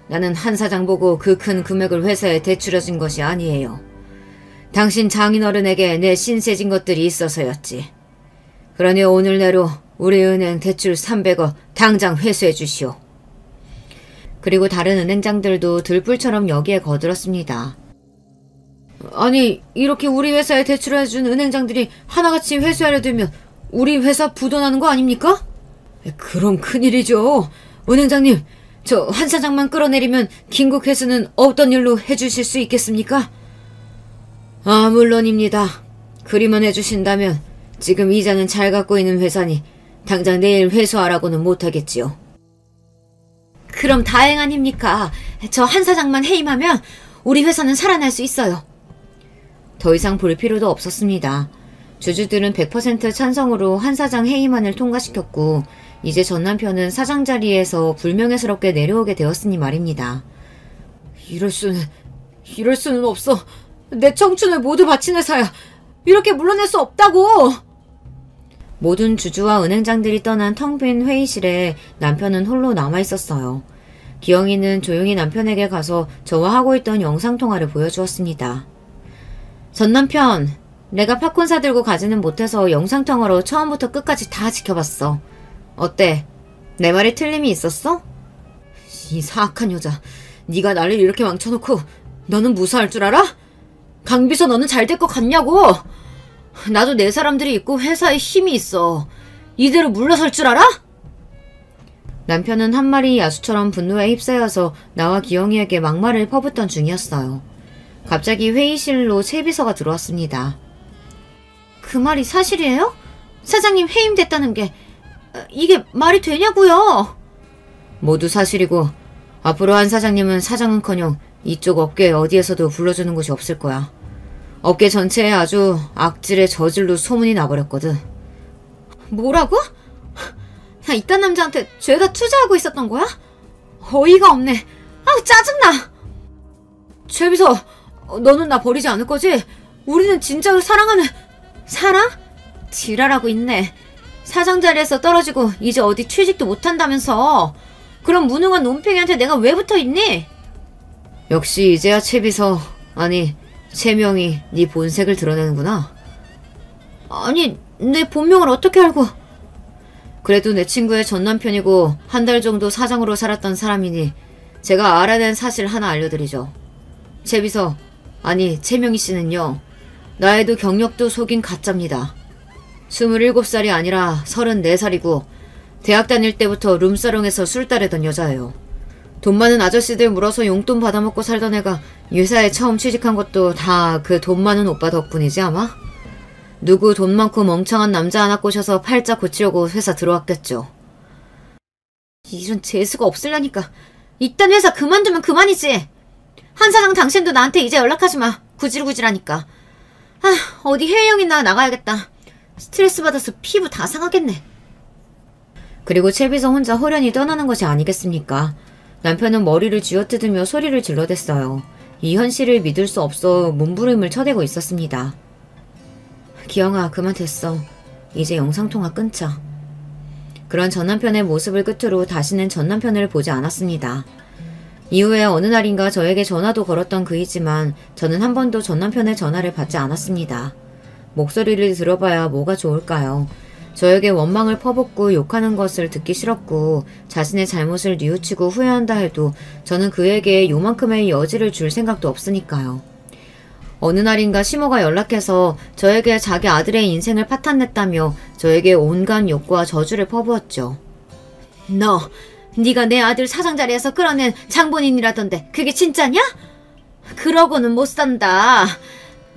Speaker 1: 나는 한 사장 보고 그 큰 금액을 회사에 대출해준 것이 아니에요. 당신 장인어른에게 내 신세진 것들이 있어서였지. 그러니 오늘 내로 우리 은행 대출 300억 당장 회수해 주시오. 그리고 다른 은행장들도 들불처럼 여기에 거들었습니다. 아니, 이렇게 우리 회사에 대출해준 은행장들이 하나같이 회수하려 들면 우리 회사 부도나는 거 아닙니까? 그럼 큰일이죠. 은행장님, 저 한 사장만 끌어내리면 긴급 회수는 없던 일로 해주실 수 있겠습니까? 물론입니다. 그리만 해주신다면 지금 이자는 잘 갖고 있는 회사니 당장 내일 회수하라고는 못하겠지요. 그럼 다행 아닙니까? 저 한 사장만 해임하면 우리 회사는 살아날 수 있어요. 더 이상 볼 필요도 없었습니다. 주주들은 100% 찬성으로 한 사장 해임안을 통과시켰고 이제 전 남편은 사장 자리에서 불명예스럽게 내려오게 되었으니 말입니다. 이럴 수는 없어. 내 청춘을 모두 바친 회사야. 이렇게 물러날 수 없다고. 모든 주주와 은행장들이 떠난 텅 빈 회의실에 남편은 홀로 남아있었어요. 기영이는 조용히 남편에게 가서 저와 하고 있던 영상통화를 보여주었습니다. 전 남편, 내가 팝콘 사들고 가지는 못해서 영상통화로 처음부터 끝까지 다 지켜봤어. 어때? 내 말에 틀림이 있었어? 이 사악한 여자, 네가 나를 이렇게 망쳐놓고 너는 무사할 줄 알아? 강비서 너는 잘 될 것 같냐고? 나도 내 사람들이 있고 회사에 힘이 있어. 이대로 물러설 줄 알아? 남편은 한 마리 야수처럼 분노에 휩싸여서 나와 기영이에게 막말을 퍼붓던 중이었어요. 갑자기 회의실로 최 비서가 들어왔습니다. 그 말이 사실이에요? 사장님 해임됐다는 게 이게 말이 되냐고요? 모두 사실이고 앞으로 한 사장님은 사장은커녕 이쪽 업계 어디에서도 불러주는 곳이 없을 거야. 업계 전체에 아주 악질의 저질로 소문이 나버렸거든. 뭐라고? 이딴 남자한테 죄다 투자하고 있었던 거야? 어이가 없네. 아우 짜증나. 최 비서, 너는 나 버리지 않을 거지? 우리는 진짜로 사랑하는... 사랑? 지랄하고 있네. 사장 자리에서 떨어지고 이제 어디 취직도 못한다면서. 그럼 무능한 논팽이한테 내가 왜 붙어있니? 역시 이제야 최 비서, 아니 최명이 네 본색을 드러내는구나. 아니, 내 본명을 어떻게 알고... 그래도 내 친구의 전 남편이고 한 달 정도 사장으로 살았던 사람이니 제가 알아낸 사실 하나 알려드리죠. 최 비서, 아니 최명희 씨는요, 나이도 경력도 속인 가짜입니다. 27살이 아니라 34살이고 대학 다닐 때부터 룸사롱에서 술 따르던 여자예요. 돈 많은 아저씨들 물어서 용돈 받아먹고 살던 애가 회사에 처음 취직한 것도 다 그 돈 많은 오빠 덕분이지 아마? 누구 돈 많고 멍청한 남자 하나 꼬셔서 팔자 고치려고 회사 들어왔겠죠. 이런 재수가 없으려니까 이딴 회사 그만두면 그만이지. 한 사장 당신도 나한테 이제 연락하지 마. 구질구질하니까. 어디 해외여행이나 나가야겠다. 스트레스 받아서 피부 다 상하겠네. 그리고 최 비서 혼자 호련히 떠나는 것이 아니겠습니까? 남편은 머리를 쥐어뜯으며 소리를 질러댔어요. 이 현실을 믿을 수 없어 몸부림을 쳐대고 있었습니다. 기영아, 그만 됐어. 이제 영상통화 끊자. 그런 전 남편의 모습을 끝으로 다시는 전 남편을 보지 않았습니다. 이후에 어느 날인가 저에게 전화도 걸었던 그이지만 저는 한 번도 전 남편의 전화를 받지 않았습니다. 목소리를 들어봐야 뭐가 좋을까요? 저에게 원망을 퍼붓고 욕하는 것을 듣기 싫었고 자신의 잘못을 뉘우치고 후회한다 해도 저는 그에게 요만큼의 여지를 줄 생각도 없으니까요. 어느 날인가 시모가 연락해서 저에게 자기 아들의 인생을 파탄냈다며 저에게 온갖 욕과 저주를 퍼부었죠. 네가 내 아들 사장 자리에서 끌어낸 장본인이라던데 그게 진짜냐? 그러고는 못 산다.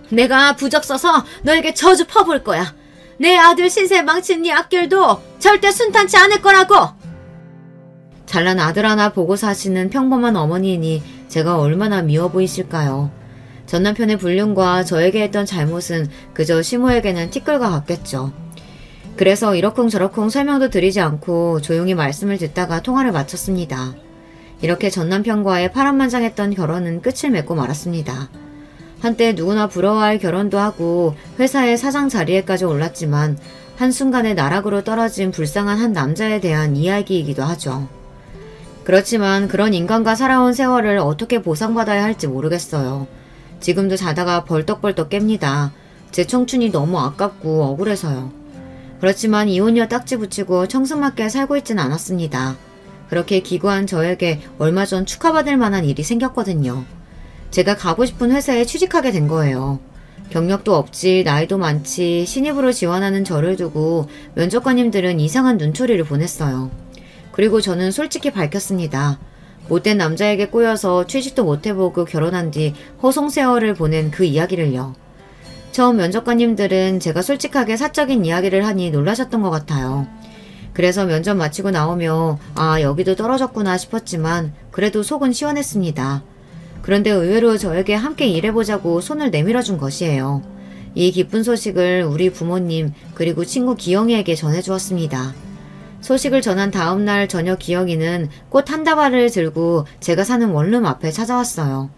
Speaker 1: 내가 부적 써서 너에게 저주 퍼부을 거야. 내 아들 신세 망친 네 앞길도 절대 순탄치 않을 거라고. 잘난 아들 하나 보고 사시는 평범한 어머니이니 제가 얼마나 미워 보이실까요? 전 남편의 불륜과 저에게 했던 잘못은 그저 시모에게는 티끌과 같겠죠. 그래서 이러쿵저러쿵 설명도 드리지 않고 조용히 말씀을 듣다가 통화를 마쳤습니다. 이렇게 전 남편과의 파란만장했던 결혼은 끝을 맺고 말았습니다. 한때 누구나 부러워할 결혼도 하고 회사의 사장 자리에까지 올랐지만 한순간에 나락으로 떨어진 불쌍한 한 남자에 대한 이야기이기도 하죠. 그렇지만 그런 인간과 살아온 세월을 어떻게 보상받아야 할지 모르겠어요. 지금도 자다가 벌떡벌떡 깹니다. 제 청춘이 너무 아깝고 억울해서요. 그렇지만 이혼녀 딱지 붙이고 청승맞게 살고 있진 않았습니다. 그렇게 기구한 저에게 얼마 전 축하받을 만한 일이 생겼거든요. 제가 가고 싶은 회사에 취직하게 된 거예요. 경력도 없지 나이도 많지 신입으로 지원하는 저를 두고 면접관님들은 이상한 눈초리를 보냈어요. 그리고 저는 솔직히 밝혔습니다. 못된 남자에게 꼬여서 취직도 못해보고 결혼한 뒤 허송세월을 보낸 그 이야기를요. 처음 면접관님들은 제가 솔직하게 사적인 이야기를 하니 놀라셨던 것 같아요. 그래서 면접 마치고 나오며 아 여기도 떨어졌구나 싶었지만 그래도 속은 시원했습니다. 그런데 의외로 저에게 함께 일해보자고 손을 내밀어준 것이에요. 이 기쁜 소식을 우리 부모님 그리고 친구 기영이에게 전해주었습니다. 소식을 전한 다음날 저녁 기영이는 꽃 한 다발을 들고 제가 사는 원룸 앞에 찾아왔어요.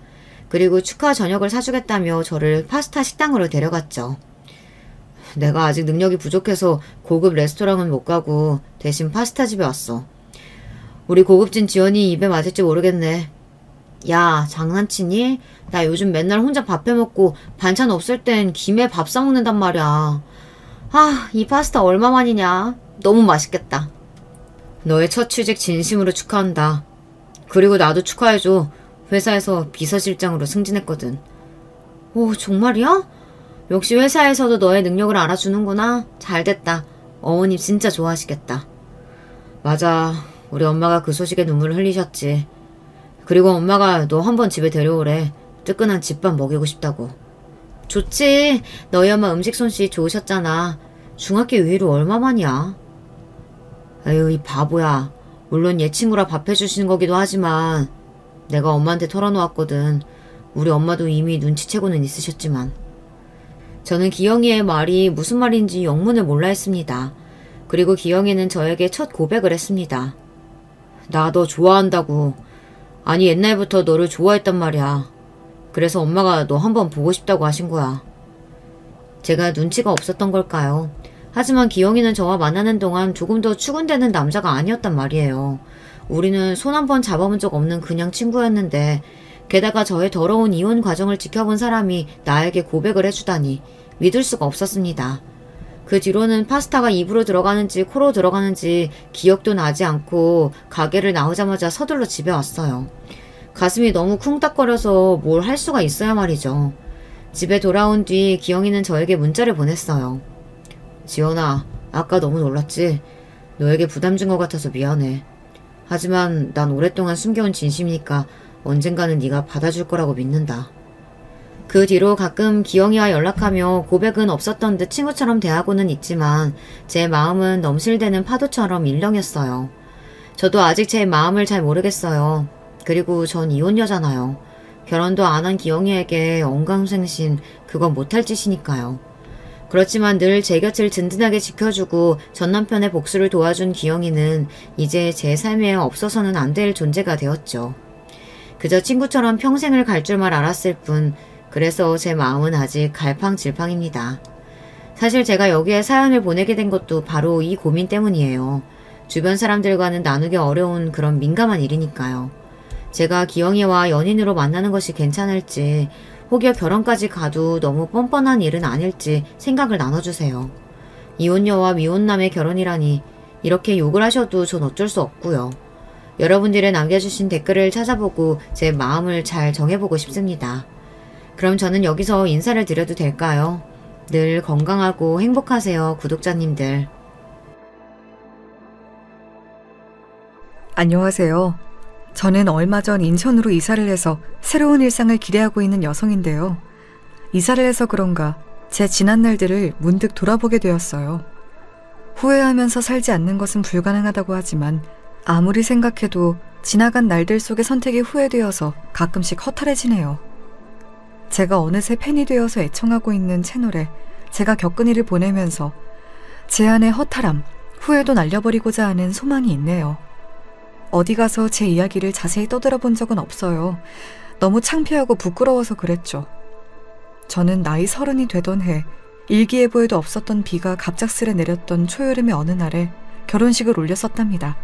Speaker 1: 그리고 축하 저녁을 사주겠다며 저를 파스타 식당으로 데려갔죠. 내가 아직 능력이 부족해서 고급 레스토랑은 못 가고 대신 파스타 집에 왔어. 우리 고급진 지원이 입에 맞을지 모르겠네. 야, 장난치니? 나 요즘 맨날 혼자 밥 해먹고 반찬 없을 땐 김에 밥 싸먹는단 말이야. 아, 이 파스타 얼마만이냐? 너무 맛있겠다. 너의 첫 취직 진심으로 축하한다. 그리고 나도 축하해줘. 회사에서 비서실장으로 승진했거든. 오, 정말이야? 역시 회사에서도 너의 능력을 알아주는구나. 잘됐다. 어머님 진짜 좋아하시겠다. 맞아. 우리 엄마가 그 소식에 눈물을 흘리셨지. 그리고 엄마가 너 한번 집에 데려오래. 뜨끈한 집밥 먹이고 싶다고. 좋지. 너희 엄마 음식 솜씨 좋으셨잖아. 중학교 이후로 얼마만이야? 에휴, 이 바보야. 물론 얘 친구라 밥 해주시는 거기도 하지만 내가 엄마한테 털어놓았거든. 우리 엄마도 이미 눈치채고는 있으셨지만. 저는 기영이의 말이 무슨 말인지 영문을 몰라 했습니다. 그리고 기영이는 저에게 첫 고백을 했습니다. 나 너 좋아한다고. 아니 옛날부터 너를 좋아했단 말이야. 그래서 엄마가 너 한번 보고 싶다고 하신 거야. 제가 눈치가 없었던 걸까요? 하지만 기영이는 저와 만나는 동안 조금 더 추근되는 남자가 아니었단 말이에요. 우리는 손 한 번 잡아본 적 없는 그냥 친구였는데 게다가 저의 더러운 이혼 과정을 지켜본 사람이 나에게 고백을 해주다니 믿을 수가 없었습니다. 그 뒤로는 파스타가 입으로 들어가는지 코로 들어가는지 기억도 나지 않고 가게를 나오자마자 서둘러 집에 왔어요. 가슴이 너무 쿵딱거려서 뭘 할 수가 있어야 말이죠. 집에 돌아온 뒤 기영이는 저에게 문자를 보냈어요. 지연아, 아까 너무 놀랐지? 너에게 부담 준 것 같아서 미안해. 하지만 난 오랫동안 숨겨온 진심이니까 언젠가는 네가 받아줄 거라고 믿는다. 그 뒤로 가끔 기영이와 연락하며 고백은 없었던 듯 친구처럼 대하고는 있지만 제 마음은 넘실대는 파도처럼 일렁였어요. 저도 아직 제 마음을 잘 모르겠어요. 그리고 전 이혼녀잖아요. 결혼도 안 한 기영이에게 언감생신 그건 못할 짓이니까요. 그렇지만 늘 제 곁을 든든하게 지켜주고 전 남편의 복수를 도와준 기영이는 이제 제 삶에 없어서는 안 될 존재가 되었죠. 그저 친구처럼 평생을 갈 줄만 알았을 뿐 그래서 제 마음은 아직 갈팡질팡입니다. 사실 제가 여기에 사연을 보내게 된 것도 바로 이 고민 때문이에요. 주변 사람들과는 나누기 어려운 그런 민감한 일이니까요. 제가 기영이와 연인으로 만나는 것이 괜찮을지, 혹여 결혼까지 가도 너무 뻔뻔한 일은 아닐지 생각을 나눠주세요. 이혼녀와 미혼남의 결혼이라니 이렇게 욕을 하셔도 전 어쩔 수 없고요. 여러분들의 남겨주신 댓글을 찾아보고 제 마음을 잘 정해보고 싶습니다. 그럼 저는 여기서 인사를 드려도 될까요? 늘 건강하고 행복하세요, 구독자님들.
Speaker 2: 안녕하세요. 저는 얼마 전 인천으로 이사를 해서 새로운 일상을 기대하고 있는 여성인데요. 이사를 해서 그런가 제 지난 날들을 문득 돌아보게 되었어요. 후회하면서 살지 않는 것은 불가능하다고 하지만 아무리 생각해도 지나간 날들 속의 선택이 후회되어서 가끔씩 허탈해지네요. 제가 어느새 팬이 되어서 애청하고 있는 채널에 제가 겪은 일을 보내면서 제 안의 허탈함, 후회도 날려버리고자 하는 소망이 있네요. 어디 가서 제 이야기를 자세히 떠들어본 적은 없어요. 너무 창피하고 부끄러워서 그랬죠. 저는 나이 30이 되던 해 일기예보에도 없었던 비가 갑작스레 내렸던 초여름의 어느 날에 결혼식을 올렸었답니다.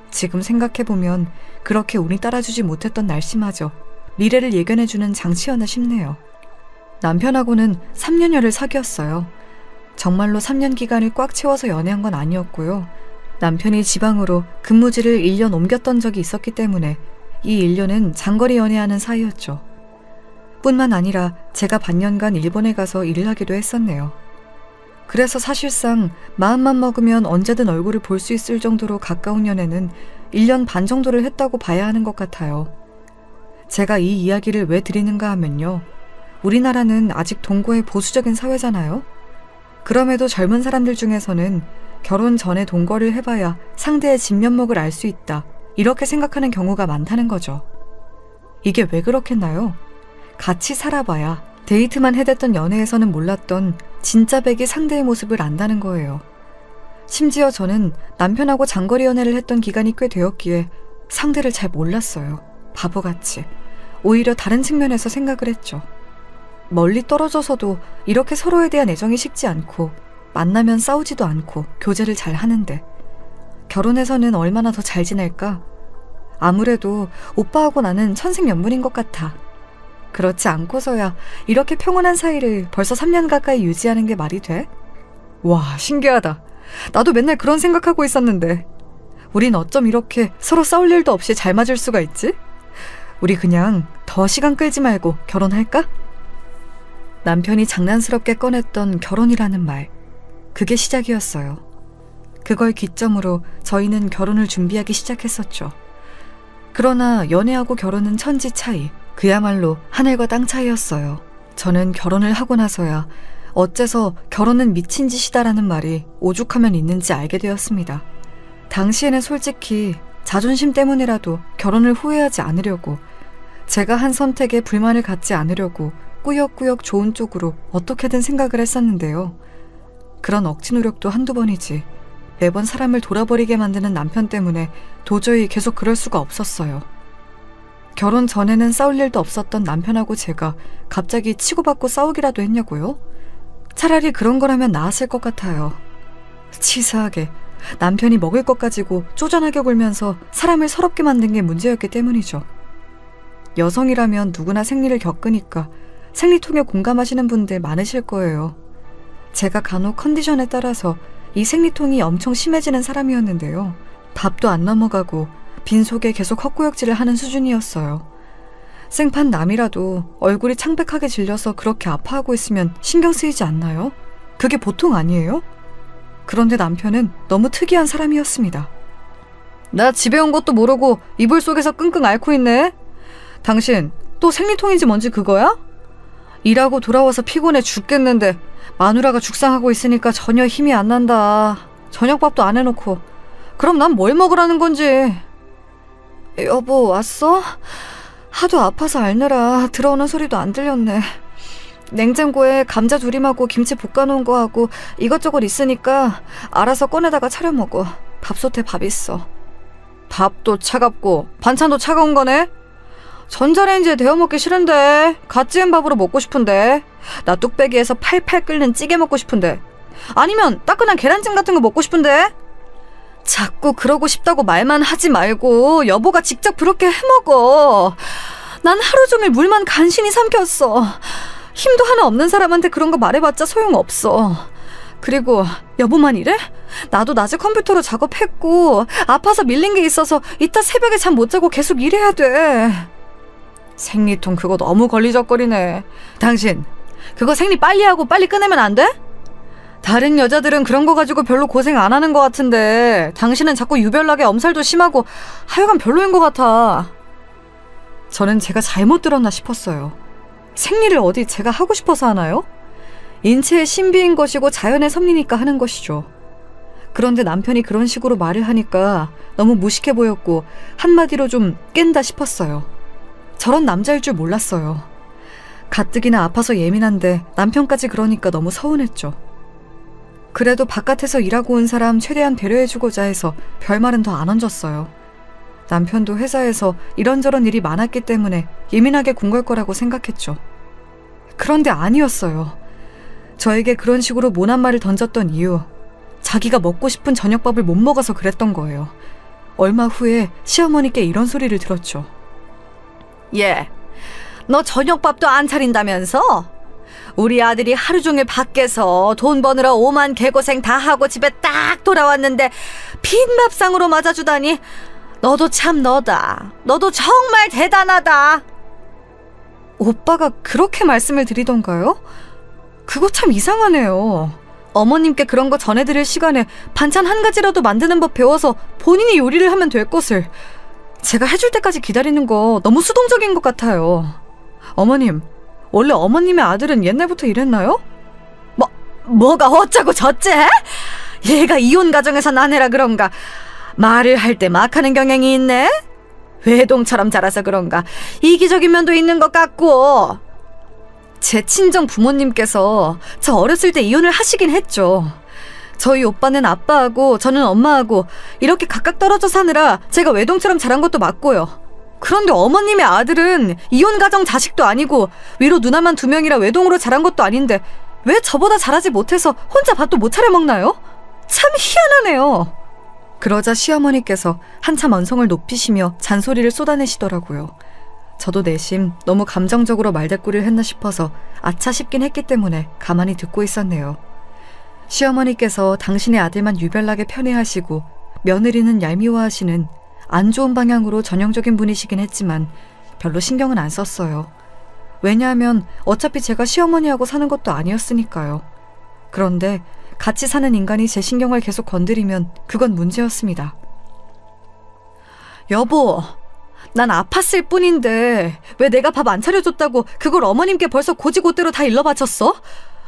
Speaker 2: 지금 생각해보면 그렇게 운이 따라주지 못했던 날씨마저 미래를 예견해주는 장치였나 싶네요. 남편하고는 3년여를 사귀었어요. 정말로 3년 기간을 꽉 채워서 연애한 건 아니었고요. 남편이 지방으로 근무지를 1년 옮겼던 적이 있었기 때문에 이 1년은 장거리 연애하는 사이였죠. 뿐만 아니라 제가 반년간 일본에 가서 일을 하기도 했었네요. 그래서 사실상 마음만 먹으면 언제든 얼굴을 볼 수 있을 정도로 가까운 연애는 1년 반 정도를 했다고 봐야 하는 것 같아요. 제가 이 이야기를 왜 드리는가 하면요. 우리나라는 아직 동거의 보수적인 사회잖아요. 그럼에도 젊은 사람들 중에서는 결혼 전에 동거를 해봐야 상대의 진면목을 알 수 있다, 이렇게 생각하는 경우가 많다는 거죠. 이게 왜 그렇겠나요? 같이 살아봐야 데이트만 해댔던 연애에서는 몰랐던 진짜 백이 상대의 모습을 안다는 거예요. 심지어 저는 남편하고 장거리 연애를 했던 기간이 꽤 되었기에 상대를 잘 몰랐어요. 바보같이. 오히려 다른 측면에서 생각을 했죠. 멀리 떨어져서도 이렇게 서로에 대한 애정이 식지 않고 만나면 싸우지도 않고 교제를 잘 하는데 결혼해서는 얼마나 더 잘 지낼까? 아무래도 오빠하고 나는 천생연분인 것 같아. 그렇지 않고서야 이렇게 평온한 사이를 벌써 3년 가까이 유지하는 게 말이 돼? 와, 신기하다. 나도 맨날 그런 생각하고 있었는데 우린 어쩜 이렇게 서로 싸울 일도 없이 잘 맞을 수가 있지? 우리 그냥 더 시간 끌지 말고 결혼할까? 남편이 장난스럽게 꺼냈던 결혼이라는 말, 그게 시작이었어요. 그걸 기점으로 저희는 결혼을 준비하기 시작했었죠. 그러나 연애하고 결혼은 천지 차이, 그야말로 하늘과 땅 차이였어요. 저는 결혼을 하고 나서야 어째서 결혼은 미친 짓이다라는 말이 오죽하면 있는지 알게 되었습니다. 당시에는 솔직히 자존심 때문이라도 결혼을 후회하지 않으려고, 제가 한 선택에 불만을 갖지 않으려고 꾸역꾸역 좋은 쪽으로 어떻게든 생각을 했었는데요. 그런 억지 노력도 한두 번이지 매번 사람을 돌아버리게 만드는 남편 때문에 도저히 계속 그럴 수가 없었어요. 결혼 전에는 싸울 일도 없었던 남편하고 제가 갑자기 치고받고 싸우기라도 했냐고요? 차라리 그런 거라면 나았을 것 같아요. 치사하게 남편이 먹을 것 가지고 쪼잔하게 굴면서 사람을 서럽게 만든 게 문제였기 때문이죠. 여성이라면 누구나 생리를 겪으니까 생리통에 공감하시는 분들 많으실 거예요. 제가 간혹 컨디션에 따라서 이 생리통이 엄청 심해지는 사람이었는데요. 밥도 안 넘어가고 빈속에 계속 헛구역질을 하는 수준이었어요. 생판 남이라도 얼굴이 창백하게 질려서 그렇게 아파하고 있으면 신경 쓰이지 않나요? 그게 보통 아니에요? 그런데 남편은 너무 특이한 사람이었습니다. 나 집에 온 것도 모르고 이불 속에서 끙끙 앓고 있네. 당신 또 생리통인지 뭔지 그거야? 일하고 돌아와서 피곤해 죽겠는데 마누라가 죽상하고 있으니까 전혀 힘이 안 난다. 저녁밥도 안 해놓고. 그럼 난 뭘 먹으라는 건지. 여보, 왔어? 하도 아파서 앓느라 들어오는 소리도 안 들렸네. 냉장고에 감자 조림하고 김치 볶아놓은 거하고 이것저것 있으니까 알아서 꺼내다가 차려 먹어. 밥솥에 밥 있어. 밥도 차갑고 반찬도 차가운 거네? 전자레인지에 데워 먹기 싫은데. 갓 지은 밥으로 먹고 싶은데. 나 뚝배기에서 팔팔 끓는 찌개 먹고 싶은데. 아니면 따끈한 계란찜 같은 거 먹고 싶은데. 자꾸 그러고 싶다고 말만 하지 말고 여보가 직접 그렇게 해먹어. 난 하루 종일 물만 간신히 삼켰어. 힘도 하나 없는 사람한테 그런 거 말해봤자 소용없어. 그리고 여보만 이래? 나도 낮에 컴퓨터로 작업했고 아파서 밀린 게 있어서 이따 새벽에 잠 못 자고 계속 일해야 돼. 생리통 그거 너무 걸리적거리네. 당신 그거 생리 빨리 하고 빨리 끊으면 안 돼? 다른 여자들은 그런 거 가지고 별로 고생 안 하는 것 같은데 당신은 자꾸 유별나게 엄살도 심하고 하여간 별로인 것 같아. 저는 제가 잘못 들었나 싶었어요. 생리를 어디 제가 하고 싶어서 하나요? 인체의 신비인 것이고 자연의 섭리니까 하는 것이죠. 그런데 남편이 그런 식으로 말을 하니까 너무 무식해 보였고 한마디로 좀 깬다 싶었어요. 저런 남자일 줄 몰랐어요. 가뜩이나 아파서 예민한데 남편까지 그러니까 너무 서운했죠. 그래도 바깥에서 일하고 온 사람 최대한 배려해주고자 해서 별말은 더 안 얹었어요. 남편도 회사에서 이런저런 일이 많았기 때문에 예민하게 군 걸 거라고 생각했죠. 그런데 아니었어요. 저에게 그런 식으로 모난 말을 던졌던 이유, 자기가 먹고 싶은 저녁밥을 못 먹어서 그랬던 거예요. 얼마 후에 시어머니께 이런 소리를 들었죠. 얘, 너 저녁밥도 안 차린다면서? 우리 아들이 하루 종일 밖에서 돈 버느라 오만 개고생 다 하고 집에 딱 돌아왔는데 빈밥상으로 맞아주다니. 너도 참 너다. 너도 정말 대단하다. 오빠가 그렇게 말씀을 드리던가요? 그거 참 이상하네요. 어머님께 그런 거 전해드릴 시간에 반찬 한 가지라도 만드는 법 배워서 본인이 요리를 하면 될 것을 제가 해줄 때까지 기다리는 거 너무 수동적인 것 같아요. 어머님, 원래 어머님의 아들은 옛날부터 이랬나요? 뭐가 어쩌고 저째? 얘가 이혼 가정에서 난 애라 그런가 말을 할 때 막 하는 경향이 있네? 외동처럼 자라서 그런가 이기적인 면도 있는 것 같고. 제 친정 부모님께서 저 어렸을 때 이혼을 하시긴 했죠. 저희 오빠는 아빠하고 저는 엄마하고 이렇게 각각 떨어져 사느라 제가 외동처럼 자란 것도 맞고요. 그런데 어머님의 아들은 이혼 가정 자식도 아니고 위로 누나만 2명이라 외동으로 자란 것도 아닌데 왜 저보다 잘하지 못해서 혼자 밥도 못 차려 먹나요? 참 희한하네요. 그러자 시어머니께서 한참 언성을 높이시며 잔소리를 쏟아내시더라고요. 저도 내심 너무 감정적으로 말대꾸를 했나 싶어서 아차 싶긴 했기 때문에 가만히 듣고 있었네요. 시어머니께서 당신의 아들만 유별나게 편애하시고 며느리는 얄미워하시는 안 좋은 방향으로 전형적인 분이시긴 했지만 별로 신경은 안 썼어요. 왜냐하면 어차피 제가 시어머니하고 사는 것도 아니었으니까요. 그런데 같이 사는 인간이 제 신경을 계속 건드리면 그건 문제였습니다. 여보, 난 아팠을 뿐인데 왜 내가 밥 안 차려줬다고 그걸 어머님께 벌써 고지고대로 다 일러바쳤어?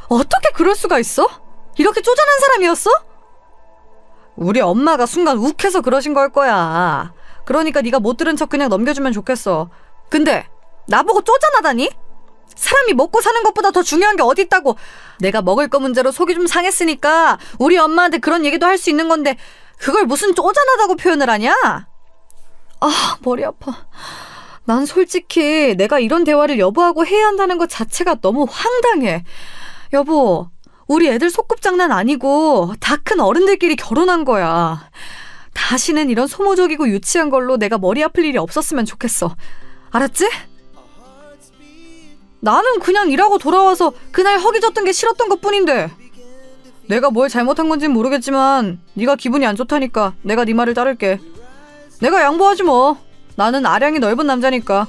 Speaker 2: 어떻게 그럴 수가 있어? 이렇게 쪼잔한 사람이었어? 우리 엄마가 순간 욱해서 그러신 걸 거야. 그러니까 네가 못 들은 척 그냥 넘겨주면 좋겠어. 근데 나보고 쪼잔하다니? 사람이 먹고 사는 것보다 더 중요한 게 어디 있다고. 내가 먹을 거 문제로 속이 좀 상했으니까 우리 엄마한테 그런 얘기도 할 수 있는 건데 그걸 무슨 쪼잔하다고 표현을 하냐? 아, 머리 아파. 난 솔직히 내가 이런 대화를 여보하고 해야 한다는 것 자체가 너무 황당해. 여보, 우리 애들 소꿉장난 아니고 다 큰 어른들끼리 결혼한 거야. 다시는 이런 소모적이고 유치한 걸로 내가 머리 아플 일이 없었으면 좋겠어. 알았지? 나는 그냥 일하고 돌아와서 그날 허기졌던 게 싫었던 것뿐인데 내가 뭘 잘못한 건진 모르겠지만 네가 기분이 안 좋다니까 내가 네 말을 따를게. 내가 양보하지 뭐. 나는 아량이 넓은 남자니까.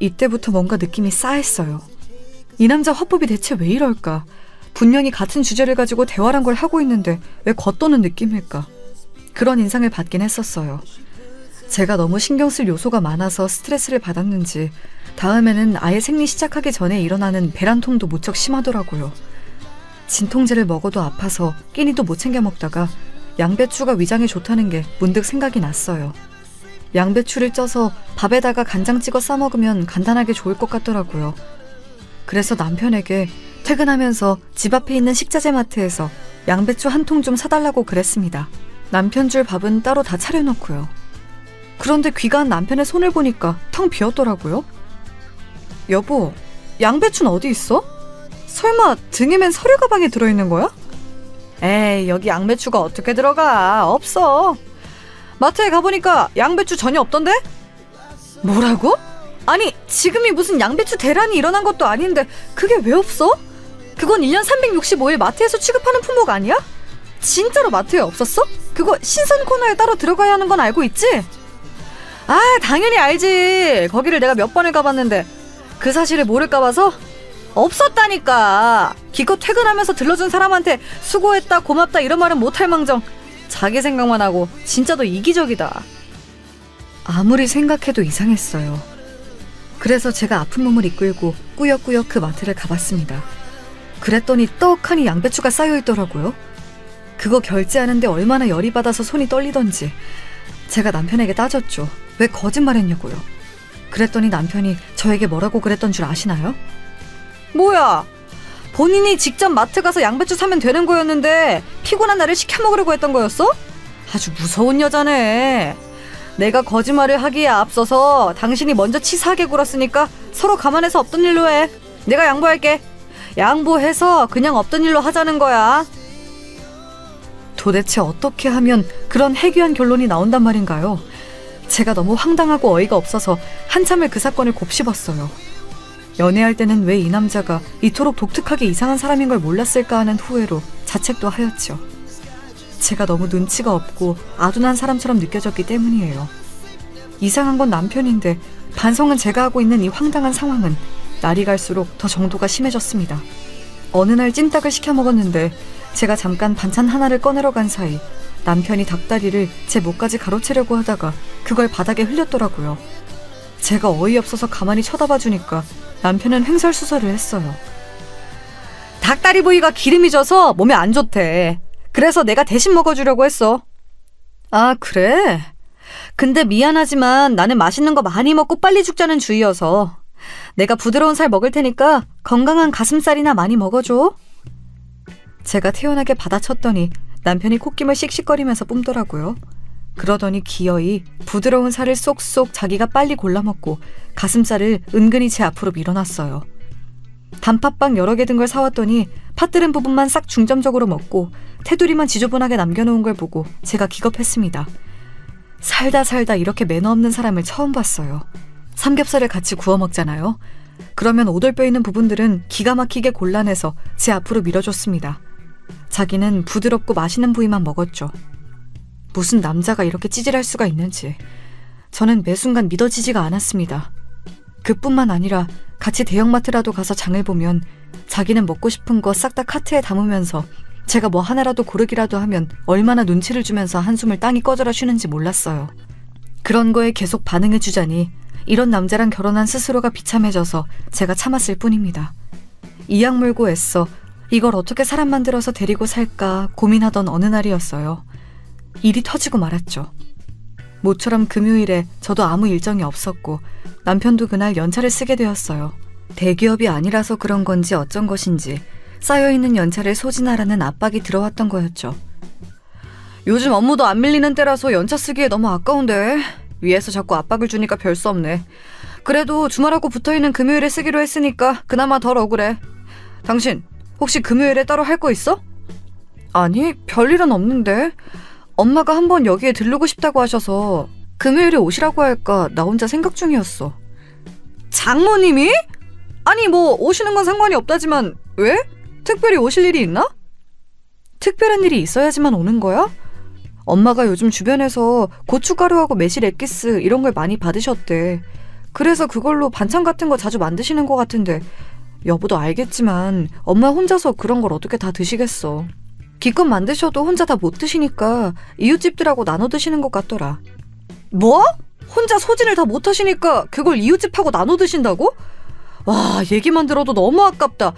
Speaker 2: 이때부터 뭔가 느낌이 싸했어요. 이 남자 화법이 대체 왜 이럴까? 분명히 같은 주제를 가지고 대화란 걸 하고 있는데 왜 겉도는 느낌일까? 그런 인상을 받긴 했었어요. 제가 너무 신경 쓸 요소가 많아서 스트레스를 받았는지 다음에는 아예 생리 시작하기 전에 일어나는 배란통도 무척 심하더라고요. 진통제를 먹어도 아파서 끼니도 못 챙겨 먹다가 양배추가 위장에 좋다는 게 문득 생각이 났어요. 양배추를 쪄서 밥에다가 간장 찍어 싸먹으면 간단하게 좋을 것 같더라고요. 그래서 남편에게 퇴근하면서 집 앞에 있는 식자재 마트에서 양배추 한 통 좀 사달라고 그랬습니다. 남편 줄 밥은 따로 다 차려놓고요. 그런데 귀가한 남편의 손을 보니까 텅 비었더라고요. 여보, 양배추는 어디 있어? 설마 등에 맨 서류 가방에 들어있는 거야? 에이, 여기 양배추가 어떻게 들어가? 없어. 마트에 가보니까 양배추 전혀 없던데? 뭐라고? 아니, 지금이 무슨 양배추 대란이 일어난 것도 아닌데 그게 왜 없어? 그건 1년 365일 마트에서 취급하는 품목 아니야? 진짜로 마트에 없었어? 그거 신선 코너에 따로 들어가야 하는 건 알고 있지? 아, 당연히 알지. 거기를 내가 몇 번을 가봤는데 그 사실을 모를까 봐서? 없었다니까. 기껏 퇴근하면서 들러준 사람한테 수고했다 고맙다 이런 말은 못할 망정 자기 생각만 하고 진짜 너 이기적이다. 아무리 생각해도 이상했어요. 그래서 제가 아픈 몸을 이끌고 꾸역꾸역 그 마트를 가봤습니다. 그랬더니 떡하니 양배추가 쌓여있더라고요. 그거 결제하는데 얼마나 열이 받아서 손이 떨리던지 제가 남편에게 따졌죠. 왜 거짓말했냐고요. 그랬더니 남편이 저에게 뭐라고 그랬던 줄 아시나요? 뭐야, 본인이 직접 마트 가서 양배추 사면 되는 거였는데 피곤한 나를 시켜 먹으려고 했던 거였어? 아주 무서운 여자네. 내가 거짓말을 하기에 앞서서 당신이 먼저 치사하게 굴었으니까 서로 감안해서 없던 일로 해. 내가 양보할게. 양보해서 그냥 없던 일로 하자는 거야. 도대체 어떻게 하면 그런 해괴한 결론이 나온단 말인가요? 제가 너무 황당하고 어이가 없어서 한참을 그 사건을 곱씹었어요. 연애할 때는 왜 이 남자가 이토록 독특하게 이상한 사람인 걸 몰랐을까 하는 후회로 자책도 하였죠. 제가 너무 눈치가 없고 아둔한 사람처럼 느껴졌기 때문이에요. 이상한 건 남편인데 반성은 제가 하고 있는 이 황당한 상황은 날이 갈수록 더 정도가 심해졌습니다. 어느 날 찜닭을 시켜 먹었는데 제가 잠깐 반찬 하나를 꺼내러 간 사이 남편이 닭다리를 제 목까지 가로채려고 하다가 그걸 바닥에 흘렸더라고요. 제가 어이없어서 가만히 쳐다봐 주니까 남편은 횡설수설을 했어요. 닭다리 부위가 기름이 져서 몸에 안 좋대. 그래서 내가 대신 먹어주려고 했어. 아, 그래? 근데 미안하지만 나는 맛있는 거 많이 먹고 빨리 죽자는 주의여서 내가 부드러운 살 먹을 테니까 건강한 가슴살이나 많이 먹어줘. 제가 태연하게 받아쳤더니 남편이 콧김을 씩씩거리면서 뿜더라고요. 그러더니 기어이 부드러운 살을 쏙쏙 자기가 빨리 골라먹고 가슴살을 은근히 제 앞으로 밀어놨어요. 단팥빵 여러 개 든 걸 사왔더니 팥들은 부분만 싹 중점적으로 먹고 테두리만 지저분하게 남겨놓은 걸 보고 제가 기겁했습니다. 살다 이렇게 매너 없는 사람을 처음 봤어요. 삼겹살을 같이 구워 먹잖아요. 그러면 오돌뼈 있는 부분들은 기가 막히게 골라내서 제 앞으로 밀어줬습니다. 자기는 부드럽고 맛있는 부위만 먹었죠. 무슨 남자가 이렇게 찌질할 수가 있는지 저는 매 순간 믿어지지가 않았습니다. 그뿐만 아니라 같이 대형마트라도 가서 장을 보면 자기는 먹고 싶은 거 싹 다 카트에 담으면서 제가 뭐 하나라도 고르기라도 하면 얼마나 눈치를 주면서 한숨을 땅이 꺼져라 쉬는지 몰랐어요. 그런 거에 계속 반응해주자니 이런 남자랑 결혼한 스스로가 비참해져서 제가 참았을 뿐입니다. 이악 물고 애써 이걸 어떻게 사람 만들어서 데리고 살까 고민하던 어느 날이었어요. 일이 터지고 말았죠. 모처럼 금요일에 저도 아무 일정이 없었고 남편도 그날 연차를 쓰게 되었어요. 대기업이 아니라서 그런 건지 어쩐 것인지 쌓여있는 연차를 소진하라는 압박이 들어왔던 거였죠. 요즘 업무도 안 밀리는 때라서 연차 쓰기에 너무 아까운데 위에서 자꾸 압박을 주니까 별 수 없네. 그래도 주말하고 붙어있는 금요일에 쓰기로 했으니까 그나마 덜 억울해. 당신 혹시 금요일에 따로 할 거 있어? 아니, 별일은 없는데 엄마가 한번 여기에 들르고 싶다고 하셔서 금요일에 오시라고 할까 나 혼자 생각 중이었어. 장모님이? 아니 뭐 오시는 건 상관이 없다지만 왜? 특별히 오실 일이 있나? 특별한 일이 있어야지만 오는 거야? 엄마가 요즘 주변에서 고춧가루하고 매실 엑기스 이런 걸 많이 받으셨대. 그래서 그걸로 반찬 같은 거 자주 만드시는 것 같은데 여보도 알겠지만 엄마 혼자서 그런 걸 어떻게 다 드시겠어. 기껏 만드셔도 혼자 다 못 드시니까 이웃집들하고 나눠 드시는 것 같더라. 뭐? 혼자 소진을 다 못 하시니까 그걸 이웃집하고 나눠 드신다고? 와, 얘기만 들어도 너무 아깝다.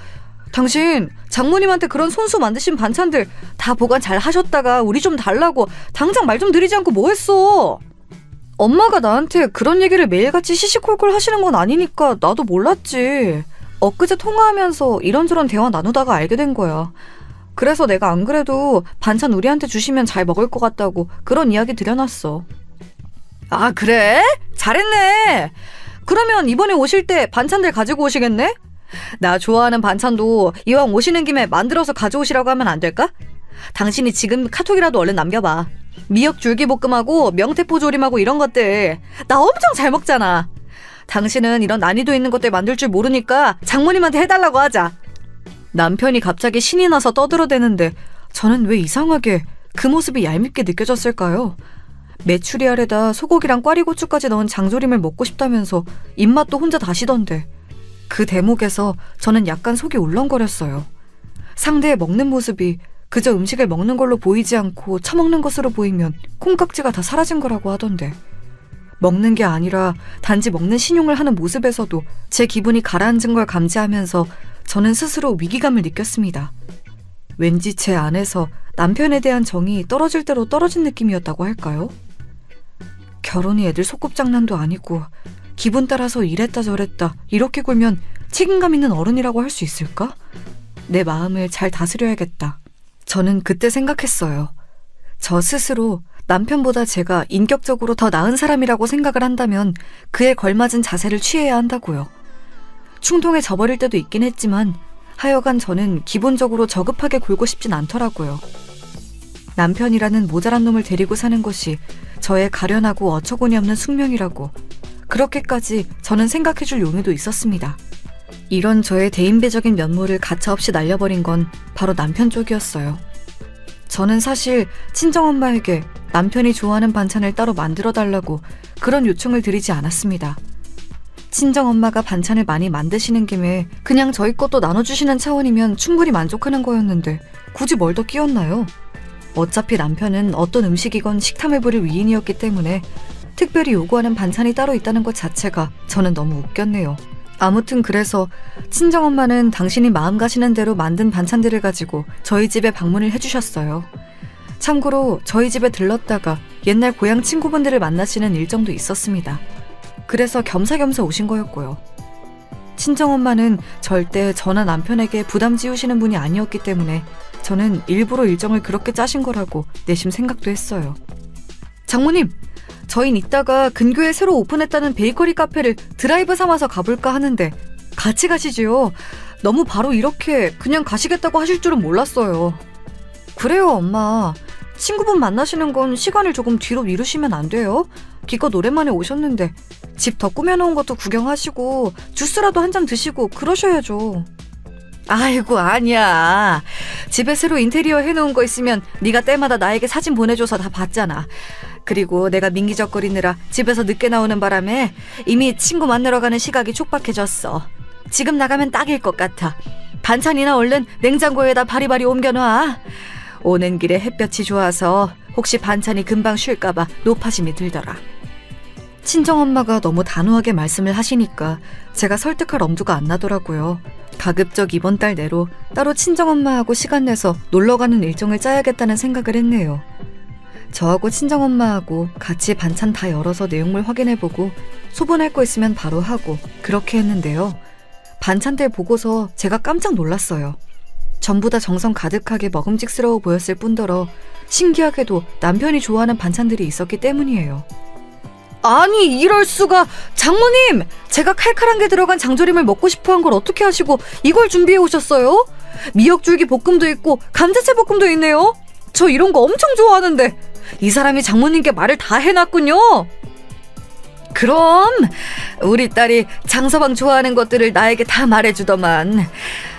Speaker 2: 당신 장모님한테 그런 손수 만드신 반찬들 다 보관 잘 하셨다가 우리 좀 달라고 당장 말 좀 드리지 않고 뭐 했어? 엄마가 나한테 그런 얘기를 매일같이 시시콜콜 하시는 건 아니니까 나도 몰랐지. 엊그제 통화하면서 이런저런 대화 나누다가 알게 된 거야. 그래서 내가 안 그래도 반찬 우리한테 주시면 잘 먹을 것 같다고 그런 이야기 드려놨어. 아, 그래? 잘했네. 그러면 이번에 오실 때 반찬들 가지고 오시겠네? 나 좋아하는 반찬도 이왕 오시는 김에 만들어서 가져오시라고 하면 안 될까? 당신이 지금 카톡이라도 얼른 남겨봐. 미역 줄기볶음하고 명태포 조림하고 이런 것들 나 엄청 잘 먹잖아. 당신은 이런 난이도 있는 것들 만들 줄 모르니까 장모님한테 해달라고 하자. 남편이 갑자기 신이 나서 떠들어대는데 저는 왜 이상하게 그 모습이 얄밉게 느껴졌을까요? 메추리알에다 소고기랑 꽈리고추까지 넣은 장조림을 먹고 싶다면서 입맛도 혼자 다시던데 그 대목에서 저는 약간 속이 울렁거렸어요. 상대의 먹는 모습이 그저 음식을 먹는 걸로 보이지 않고 처먹는 것으로 보이면 콩깍지가 다 사라진 거라고 하던데 먹는 게 아니라 단지 먹는 신용을 하는 모습에서도 제 기분이 가라앉은 걸 감지하면서 저는 스스로 위기감을 느꼈습니다. 왠지 제 안에서 남편에 대한 정이 떨어질 대로 떨어진 느낌이었다고 할까요? 결혼이 애들 소꿉장난도 아니고 기분 따라서 이랬다 저랬다 이렇게 굴면 책임감 있는 어른이라고 할 수 있을까? 내 마음을 잘 다스려야겠다. 저는 그때 생각했어요. 저 스스로 남편보다 제가 인격적으로 더 나은 사람이라고 생각을 한다면 그에 걸맞은 자세를 취해야 한다고요. 충동에 져버릴 때도 있긴 했지만 하여간 저는 기본적으로 저급하게 굴고 싶진 않더라고요. 남편이라는 모자란 놈을 데리고 사는 것이 저의 가련하고 어처구니 없는 숙명이라고 그렇게까지 저는 생각해줄 용의도 있었습니다. 이런 저의 대인배적인 면모를 가차없이 날려버린 건 바로 남편 쪽이었어요. 저는 사실 친정엄마에게 남편이 좋아하는 반찬을 따로 만들어달라고 그런 요청을 드리지 않았습니다. 친정엄마가 반찬을 많이 만드시는 김에 그냥 저희 것도 나눠주시는 차원이면 충분히 만족하는 거였는데 굳이 뭘 더 끼웠나요? 어차피 남편은 어떤 음식이건 식탐을 부릴 위인이었기 때문에 특별히 요구하는 반찬이 따로 있다는 것 자체가 저는 너무 웃겼네요. 아무튼 그래서 친정엄마는 당신이 마음 가시는 대로 만든 반찬들을 가지고 저희 집에 방문을 해주셨어요. 참고로 저희 집에 들렀다가 옛날 고향 친구분들을 만나시는 일정도 있었습니다. 그래서 겸사겸사 오신 거였고요. 친정엄마는 절대 저나 남편에게 부담 지우시는 분이 아니었기 때문에 저는 일부러 일정을 그렇게 짜신 거라고 내심 생각도 했어요. 장모님! 저흰 이따가 근교에 새로 오픈했다는 베이커리 카페를 드라이브 삼아서 가볼까 하는데 같이 가시지요. 너무 바로 이렇게 그냥 가시겠다고 하실 줄은 몰랐어요. 그래요, 엄마. 친구분 만나시는 건 시간을 조금 뒤로 미루시면 안 돼요? 기껏 오랜만에 오셨는데 집 더 꾸며놓은 것도 구경하시고 주스라도 한 잔 드시고 그러셔야죠. 아이고 아니야. 집에 새로 인테리어 해놓은 거 있으면 네가 때마다 나에게 사진 보내줘서 다 봤잖아. 그리고 내가 민기적거리느라 집에서 늦게 나오는 바람에 이미 친구 만나러 가는 시각이 촉박해졌어. 지금 나가면 딱일 것 같아. 반찬이나 얼른 냉장고에다 바리바리 옮겨놔. 오는 길에 햇볕이 좋아서 혹시 반찬이 금방 쉴까봐 노파심이 들더라. 친정엄마가 너무 단호하게 말씀을 하시니까 제가 설득할 엄두가 안 나더라고요. 가급적 이번 달 내로 따로 친정엄마하고 시간 내서 놀러가는 일정을 짜야겠다는 생각을 했네요. 저하고 친정엄마하고 같이 반찬 다 열어서 내용물 확인해보고 소분할 거 있으면 바로 하고 그렇게 했는데요. 반찬들 보고서 제가 깜짝 놀랐어요. 전부 다 정성 가득하게 먹음직스러워 보였을 뿐더러 신기하게도 남편이 좋아하는 반찬들이 있었기 때문이에요. 아니 이럴 수가. 장모님! 제가 칼칼한 게 들어간 장조림을 먹고 싶어한 걸 어떻게 하시고 이걸 준비해 오셨어요? 미역줄기 볶음도 있고 감자채 볶음도 있네요. 저 이런 거 엄청 좋아하는데 이 사람이 장모님께 말을 다 해놨군요. 그럼 우리 딸이 장서방 좋아하는 것들을 나에게 다 말해주더만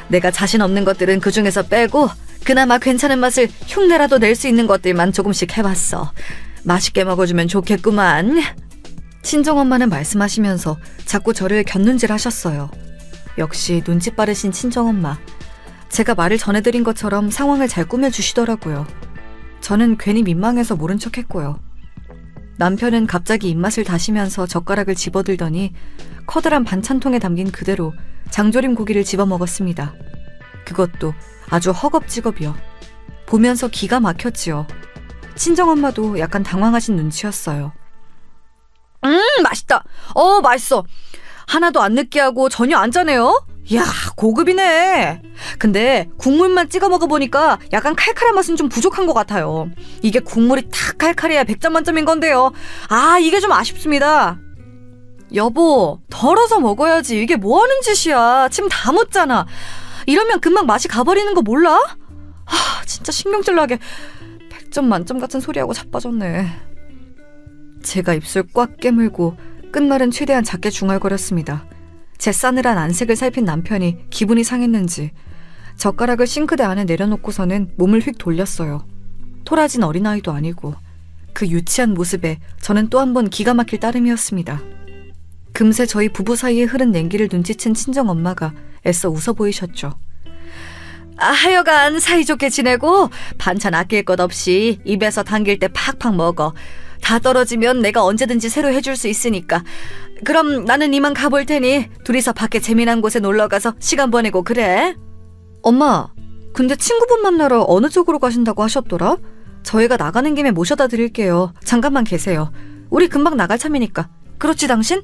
Speaker 2: 내가 자신 없는 것들은 그 중에서 빼고 그나마 괜찮은 맛을 흉내라도 낼 수 있는 것들만 조금씩 해봤어. 맛있게 먹어주면 좋겠구만. 친정엄마는 말씀하시면서 자꾸 저를 곁눈질 하셨어요. 역시 눈치 빠르신 친정엄마. 제가 말을 전해드린 것처럼 상황을 잘 꾸며주시더라고요. 저는 괜히 민망해서 모른 척했고요. 남편은 갑자기 입맛을 다시면서 젓가락을 집어들더니 커다란 반찬통에 담긴 그대로 장조림 고기를 집어먹었습니다. 그것도 아주 허겁지겁이요. 보면서 기가 막혔지요. 친정엄마도 약간 당황하신 눈치였어요. 맛있다. 맛있어. 하나도 안 느끼하고 전혀 안 짜네요. 이야, 고급이네. 근데 국물만 찍어 먹어보니까 약간 칼칼한 맛은 좀 부족한 것 같아요. 이게 국물이 탁 칼칼해야 100점 만점인 건데요. 이게 좀 아쉽습니다. 여보, 덜어서 먹어야지. 이게 뭐하는 짓이야. 침 다 묻잖아. 이러면 금방 맛이 가버리는 거 몰라? 진짜 신경질 나게 100점 만점 같은 소리하고 자빠졌네. 제가 입술 꽉 깨물고 끝말은 최대한 작게 중얼거렸습니다. 제 싸늘한 안색을 살핀 남편이 기분이 상했는지 젓가락을 싱크대 안에 내려놓고서는 몸을 휙 돌렸어요. 토라진 어린아이도 아니고 그 유치한 모습에 저는 또 한 번 기가 막힐 따름이었습니다. 금세 저희 부부 사이에 흐른 냉기를 눈치챈 친정엄마가 애써 웃어 보이셨죠. 하여간 사이좋게 지내고 반찬 아낄 것 없이 입에서 당길 때 팍팍 먹어. 다 떨어지면 내가 언제든지 새로 해줄 수 있으니까. 그럼 나는 이만 가볼 테니 둘이서 밖에 재미난 곳에 놀러가서 시간 보내고 그래. 엄마, 근데 친구분 만나러 어느 쪽으로 가신다고 하셨더라? 저희가 나가는 김에 모셔다 드릴게요. 잠깐만 계세요. 우리 금방 나갈 참이니까. 그렇지 당신?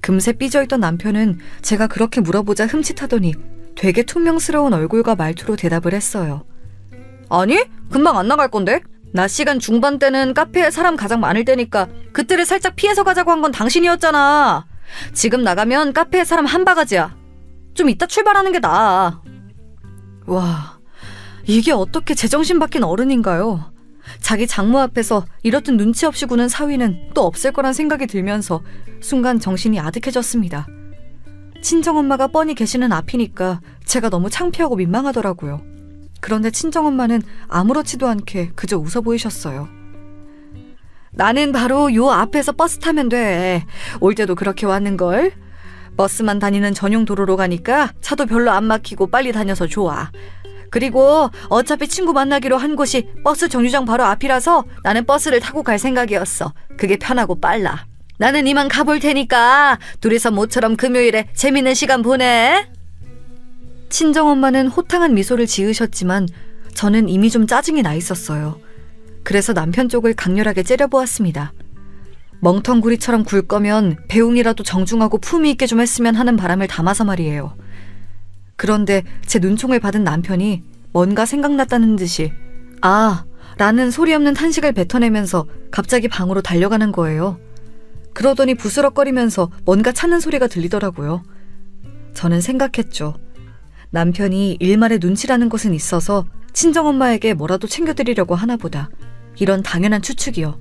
Speaker 2: 금세 삐져있던 남편은 제가 그렇게 물어보자 흠칫하더니 되게 퉁명스러운 얼굴과 말투로 대답을 했어요. 아니, 금방 안 나갈 건데? 낮 시간 중반 때는 카페에 사람 가장 많을 때니까 그때를 살짝 피해서 가자고 한 건 당신이었잖아. 지금 나가면 카페에 사람 한 바가지야. 좀 이따 출발하는 게 나아. 와, 이게 어떻게 제정신 바뀐 어른인가요? 자기 장모 앞에서 이렇듯 눈치 없이 구는 사위는 또 없을 거란 생각이 들면서 순간 정신이 아득해졌습니다. 친정엄마가 뻔히 계시는 앞이니까 제가 너무 창피하고 민망하더라고요. 그런데 친정엄마는 아무렇지도 않게 그저 웃어 보이셨어요. 나는 바로 요 앞에서 버스 타면 돼. 올 때도 그렇게 왔는걸. 버스만 다니는 전용 도로로 가니까 차도 별로 안 막히고 빨리 다녀서 좋아. 그리고 어차피 친구 만나기로 한 곳이 버스 정류장 바로 앞이라서 나는 버스를 타고 갈 생각이었어. 그게 편하고 빨라. 나는 이만 가볼 테니까 둘이서 모처럼 금요일에 재밌는 시간 보내. 친정엄마는 호탕한 미소를 지으셨지만 저는 이미 좀 짜증이 나 있었어요. 그래서 남편 쪽을 강렬하게 째려보았습니다. 멍텅구리처럼 굴 거면 배웅이라도 정중하고 품위 있게 좀 했으면 하는 바람을 담아서 말이에요. 그런데 제 눈총을 받은 남편이 뭔가 생각났다는 듯이 아! 라는 소리 없는 탄식을 뱉어내면서 갑자기 방으로 달려가는 거예요. 그러더니 부스럭거리면서 뭔가 찾는 소리가 들리더라고요. 저는 생각했죠. 남편이 일말의 눈치라는 것은 있어서 친정엄마에게 뭐라도 챙겨드리려고 하나 보다. 이런 당연한 추측이요.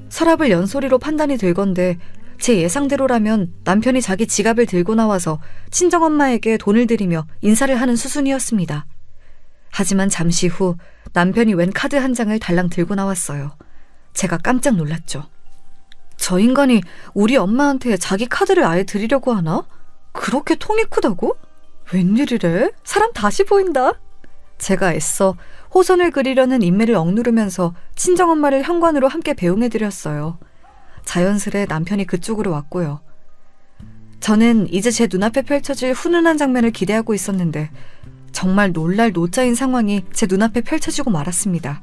Speaker 2: 서랍을 연 소리로 판단이 들건데 제 예상대로라면 남편이 자기 지갑을 들고 나와서 친정엄마에게 돈을 드리며 인사를 하는 수순이었습니다. 하지만 잠시 후 남편이 웬 카드 한 장을 달랑 들고 나왔어요. 제가 깜짝 놀랐죠. 저 인간이 우리 엄마한테 자기 카드를 아예 드리려고 하나? 그렇게 통이 크다고? 웬일이래? 사람 다시 보인다. 제가 애써 호선을 그리려는 인매를 억누르면서 친정엄마를 현관으로 함께 배웅해드렸어요. 자연스레 남편이 그쪽으로 왔고요. 저는 이제 제 눈앞에 펼쳐질 훈훈한 장면을 기대하고 있었는데 정말 놀랄 노짜인 상황이 제 눈앞에 펼쳐지고 말았습니다.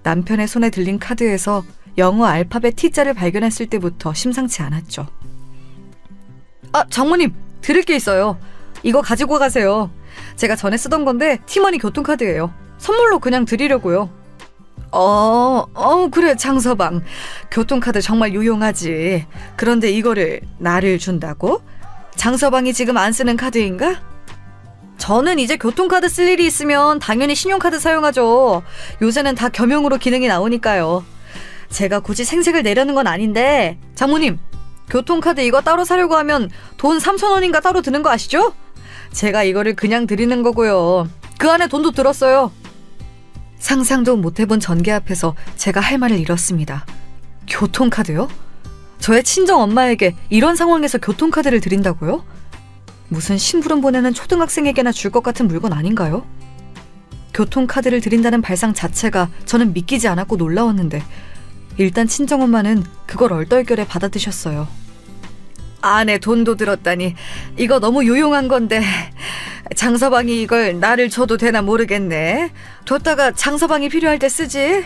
Speaker 2: 남편의 손에 들린 카드에서 영어 알파벳 T자를 발견했을 때부터 심상치 않았죠. 아, 장모님, 드릴 게 있어요. 이거 가지고 가세요. 제가 전에 쓰던 건데 티머니 교통카드예요. 선물로 그냥 드리려고요. 그래, 장서방. 교통카드 정말 유용하지. 그런데 이거를 나를 준다고? 장서방이 지금 안 쓰는 카드인가? 저는 이제 교통카드 쓸 일이 있으면 당연히 신용카드 사용하죠. 요새는 다 겸용으로 기능이 나오니까요. 제가 굳이 생색을 내려는 건 아닌데 장모님, 교통카드 이거 따로 사려고 하면 돈 3,000원인가 따로 드는 거 아시죠? 제가 이거를 그냥 드리는 거고요. 그 안에 돈도 들었어요. 상상도 못해본 전개 앞에서 제가 할 말을 잃었습니다. 교통카드요? 저의 친정엄마에게 이런 상황에서 교통카드를 드린다고요? 무슨 심부름 보내는 초등학생에게나 줄 것 같은 물건 아닌가요? 교통카드를 드린다는 발상 자체가 저는 믿기지 않았고 놀라웠는데 일단 친정엄마는 그걸 얼떨결에 받아드셨어요. 안에 돈도 들었다니 이거 너무 유용한 건데 장서방이 이걸 나를 줘도 되나 모르겠네. 뒀다가 장서방이 필요할 때 쓰지.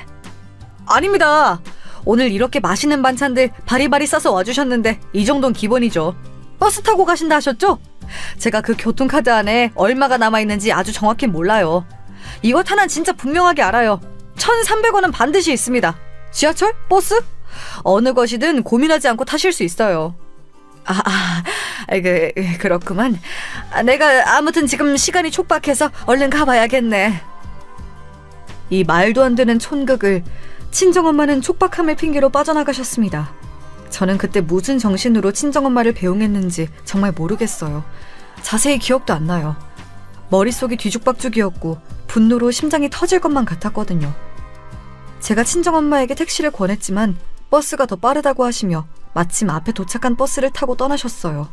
Speaker 2: 아닙니다. 오늘 이렇게 맛있는 반찬들 바리바리 싸서 와주셨는데 이 정도는 기본이죠. 버스 타고 가신다 하셨죠? 제가 그 교통카드 안에 얼마가 남아있는지 아주 정확히 몰라요. 이것 하나는 진짜 분명하게 알아요. 1,300원은 반드시 있습니다. 지하철? 버스? 어느 것이든 고민하지 않고 타실 수 있어요. 그렇구만. 내가 아무튼 지금 시간이 촉박해서 얼른 가봐야겠네. 이 말도 안 되는 촌극을 친정엄마는 촉박함을 핑계로 빠져나가셨습니다. 저는 그때 무슨 정신으로 친정엄마를 배웅했는지 정말 모르겠어요. 자세히 기억도 안 나요. 머릿속이 뒤죽박죽이었고 분노로 심장이 터질 것만 같았거든요. 제가 친정엄마에게 택시를 권했지만 버스가 더 빠르다고 하시며 마침 앞에 도착한 버스를 타고 떠나셨어요.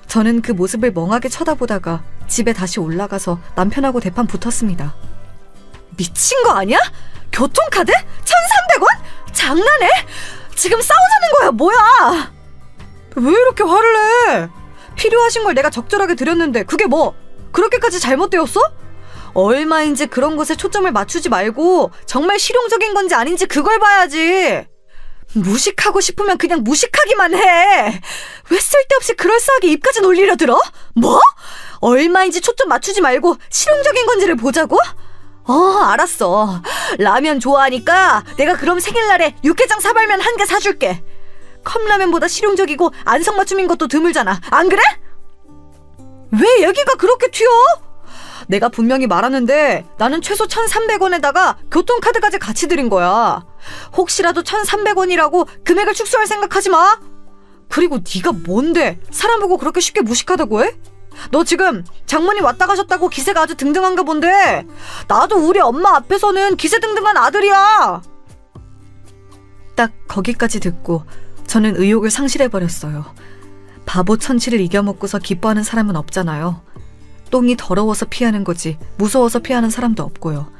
Speaker 2: 저는 그 모습을 멍하게 쳐다보다가 집에 다시 올라가서 남편하고 대판 붙었습니다. 미친 거 아니야? 교통카드? 1,300원? 장난해? 지금 싸우자는 거야, 뭐야? 왜 이렇게 화를 내? 필요하신 걸 내가 적절하게 드렸는데 그게 뭐 그렇게까지 잘못되었어? 얼마인지 그런 것에 초점을 맞추지 말고 정말 실용적인 건지 아닌지 그걸 봐야지. 무식하고 싶으면 그냥 무식하기만 해. 왜 쓸데없이 그럴싸하게 입까지 놀리려 들어? 뭐? 얼마인지 초점 맞추지 말고 실용적인 건지를 보자고? 알았어. 라면 좋아하니까 내가 그럼 생일날에 육개장 사발면 1개 사줄게. 컵라면보다 실용적이고 안성맞춤인 것도 드물잖아. 안 그래? 왜 얘기가 그렇게 튀어? 내가 분명히 말하는데 나는 최소 1,300원에다가 교통카드까지 같이 드린 거야. 혹시라도 1,300원이라고 금액을 축소할 생각하지 마. 그리고 네가 뭔데 사람 보고 그렇게 쉽게 무식하다고 해? 너 지금 장모님 왔다 가셨다고 기세가 아주 등등한가 본데 나도 우리 엄마 앞에서는 기세등등한 아들이야. 딱 거기까지 듣고 저는 의욕을 상실해버렸어요. 바보 천치를 이겨먹고서 기뻐하는 사람은 없잖아요. 똥이 더러워서 피하는 거지 무서워서 피하는 사람도 없고요.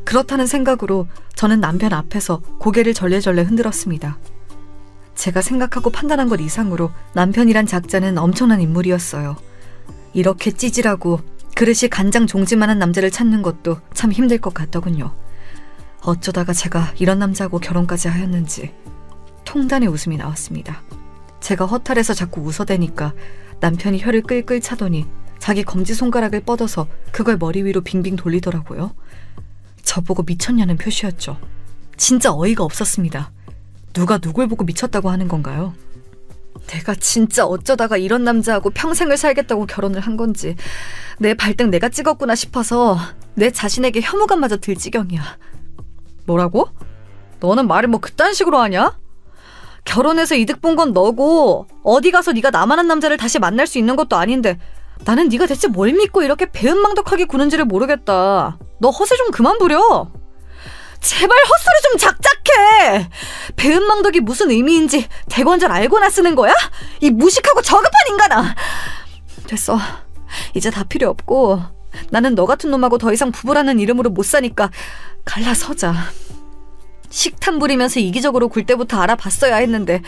Speaker 2: 그렇다는 생각으로 저는 남편 앞에서 고개를 절레절레 흔들었습니다. 제가 생각하고 판단한 것 이상으로 남편이란 작자는 엄청난 인물이었어요. 이렇게 찌질하고 그릇이 간장 종지만한 남자를 찾는 것도 참 힘들 것 같더군요. 어쩌다가 제가 이런 남자하고 결혼까지 하였는지. 통단의 웃음이 나왔습니다. 제가 허탈해서 자꾸 웃어대니까 남편이 혀를 끌끌 차더니 자기 검지손가락을 뻗어서 그걸 머리 위로 빙빙 돌리더라고요. 저보고 미쳤냐는 표시였죠. 진짜 어이가 없었습니다. 누가 누굴 보고 미쳤다고 하는 건가요? 내가 진짜 어쩌다가 이런 남자하고 평생을 살겠다고 결혼을 한 건지 내 발등 내가 찍었구나 싶어서 내 자신에게 혐오감마저 들 지경이야. 뭐라고? 너는 말을 뭐 그딴 식으로 하냐? 결혼해서 이득 본 건 너고 어디 가서 네가 나만한 남자를 다시 만날 수 있는 것도 아닌데 나는 네가 대체 뭘 믿고 이렇게 배은망덕하게 구는지를 모르겠다. 너 허세 좀 그만 부려. 제발 헛소리 좀 작작해. 배은망덕이 무슨 의미인지 대관절 알고나 쓰는 거야? 이 무식하고 저급한 인간아. 됐어. 이제 다 필요 없고 나는 너 같은 놈하고 더 이상 부부라는 이름으로 못 사니까 갈라서자. 식탐 부리면서 이기적으로 굴 때부터 알아봤어야 했는데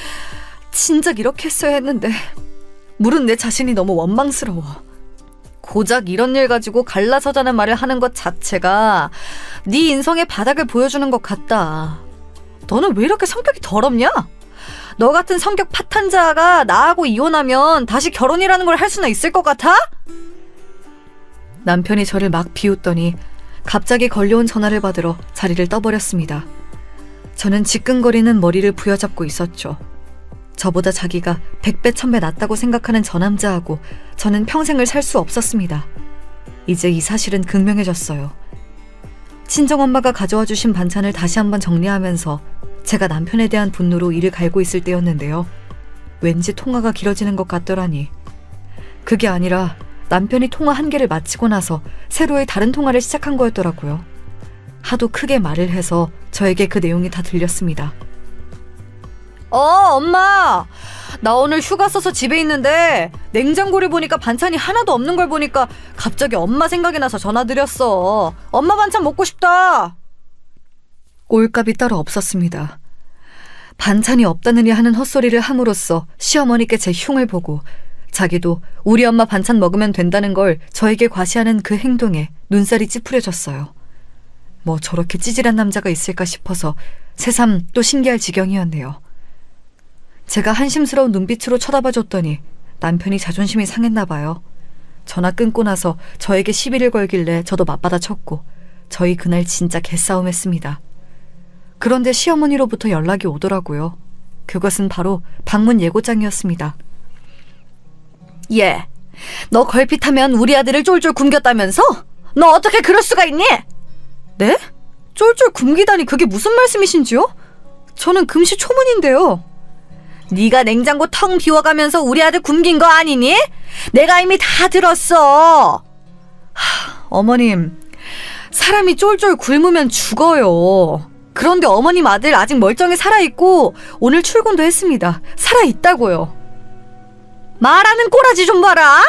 Speaker 2: 진작 이렇게 했어야 했는데 물은 내 자신이 너무 원망스러워. 고작 이런 일 가지고 갈라서자는 말을 하는 것 자체가 네 인성의 바닥을 보여주는 것 같다. 너는 왜 이렇게 성격이 더럽냐? 너 같은 성격 파탄자가 나하고 이혼하면 다시 결혼이라는 걸 할 수나 있을 것 같아? 남편이 저를 막 비웃더니 갑자기 걸려온 전화를 받으러 자리를 떠버렸습니다. 저는 지끈거리는 머리를 부여잡고 있었죠. 저보다 자기가 100배 1000배 낫다고 생각하는 저 남자하고 저는 평생을 살 수 없었습니다. 이제 이 사실은 극명해졌어요. 친정엄마가 가져와 주신 반찬을 다시 한번 정리하면서 제가 남편에 대한 분노로 이를 갈고 있을 때였는데요. 왠지 통화가 길어지는 것 같더라니. 그게 아니라 남편이 통화 1개를 마치고 나서 새로의 다른 통화를 시작한 거였더라고요. 하도 크게 말을 해서 저에게 그 내용이 다 들렸습니다. 엄마! 나 오늘 휴가 써서 집에 있는데 냉장고를 보니까 반찬이 하나도 없는 걸 보니까 갑자기 엄마 생각이 나서 전화드렸어. 엄마 반찬 먹고 싶다. 꼴값이 따로 없었습니다. 반찬이 없다느니 하는 헛소리를 함으로써 시어머니께 제 흉을 보고 자기도 우리 엄마 반찬 먹으면 된다는 걸 저에게 과시하는 그 행동에 눈살이 찌푸려졌어요. 뭐 저렇게 찌질한 남자가 있을까 싶어서 새삼 또 신기할 지경이었네요. 제가 한심스러운 눈빛으로 쳐다봐줬더니 남편이 자존심이 상했나 봐요. 전화 끊고 나서 저에게 시비를 걸길래 저도 맞받아쳤고 저희 그날 진짜 개싸움했습니다. 그런데 시어머니로부터 연락이 오더라고요. 그것은 바로 방문 예고장이었습니다. 얘, 너 걸핏하면 우리 아들을 쫄쫄 굶겼다면서? 너 어떻게 그럴 수가 있니? 네? 쫄쫄 굶기다니 그게 무슨 말씀이신지요? 저는 금시초문인데요. 네가 냉장고 텅 비워가면서 우리 아들 굶긴 거 아니니? 내가 이미 다 들었어. 어머님, 사람이 쫄쫄 굶으면 죽어요. 그런데 어머님 아들 아직 멀쩡히 살아있고 오늘 출근도 했습니다. 살아있다고요. 말하는 꼬라지 좀 봐라.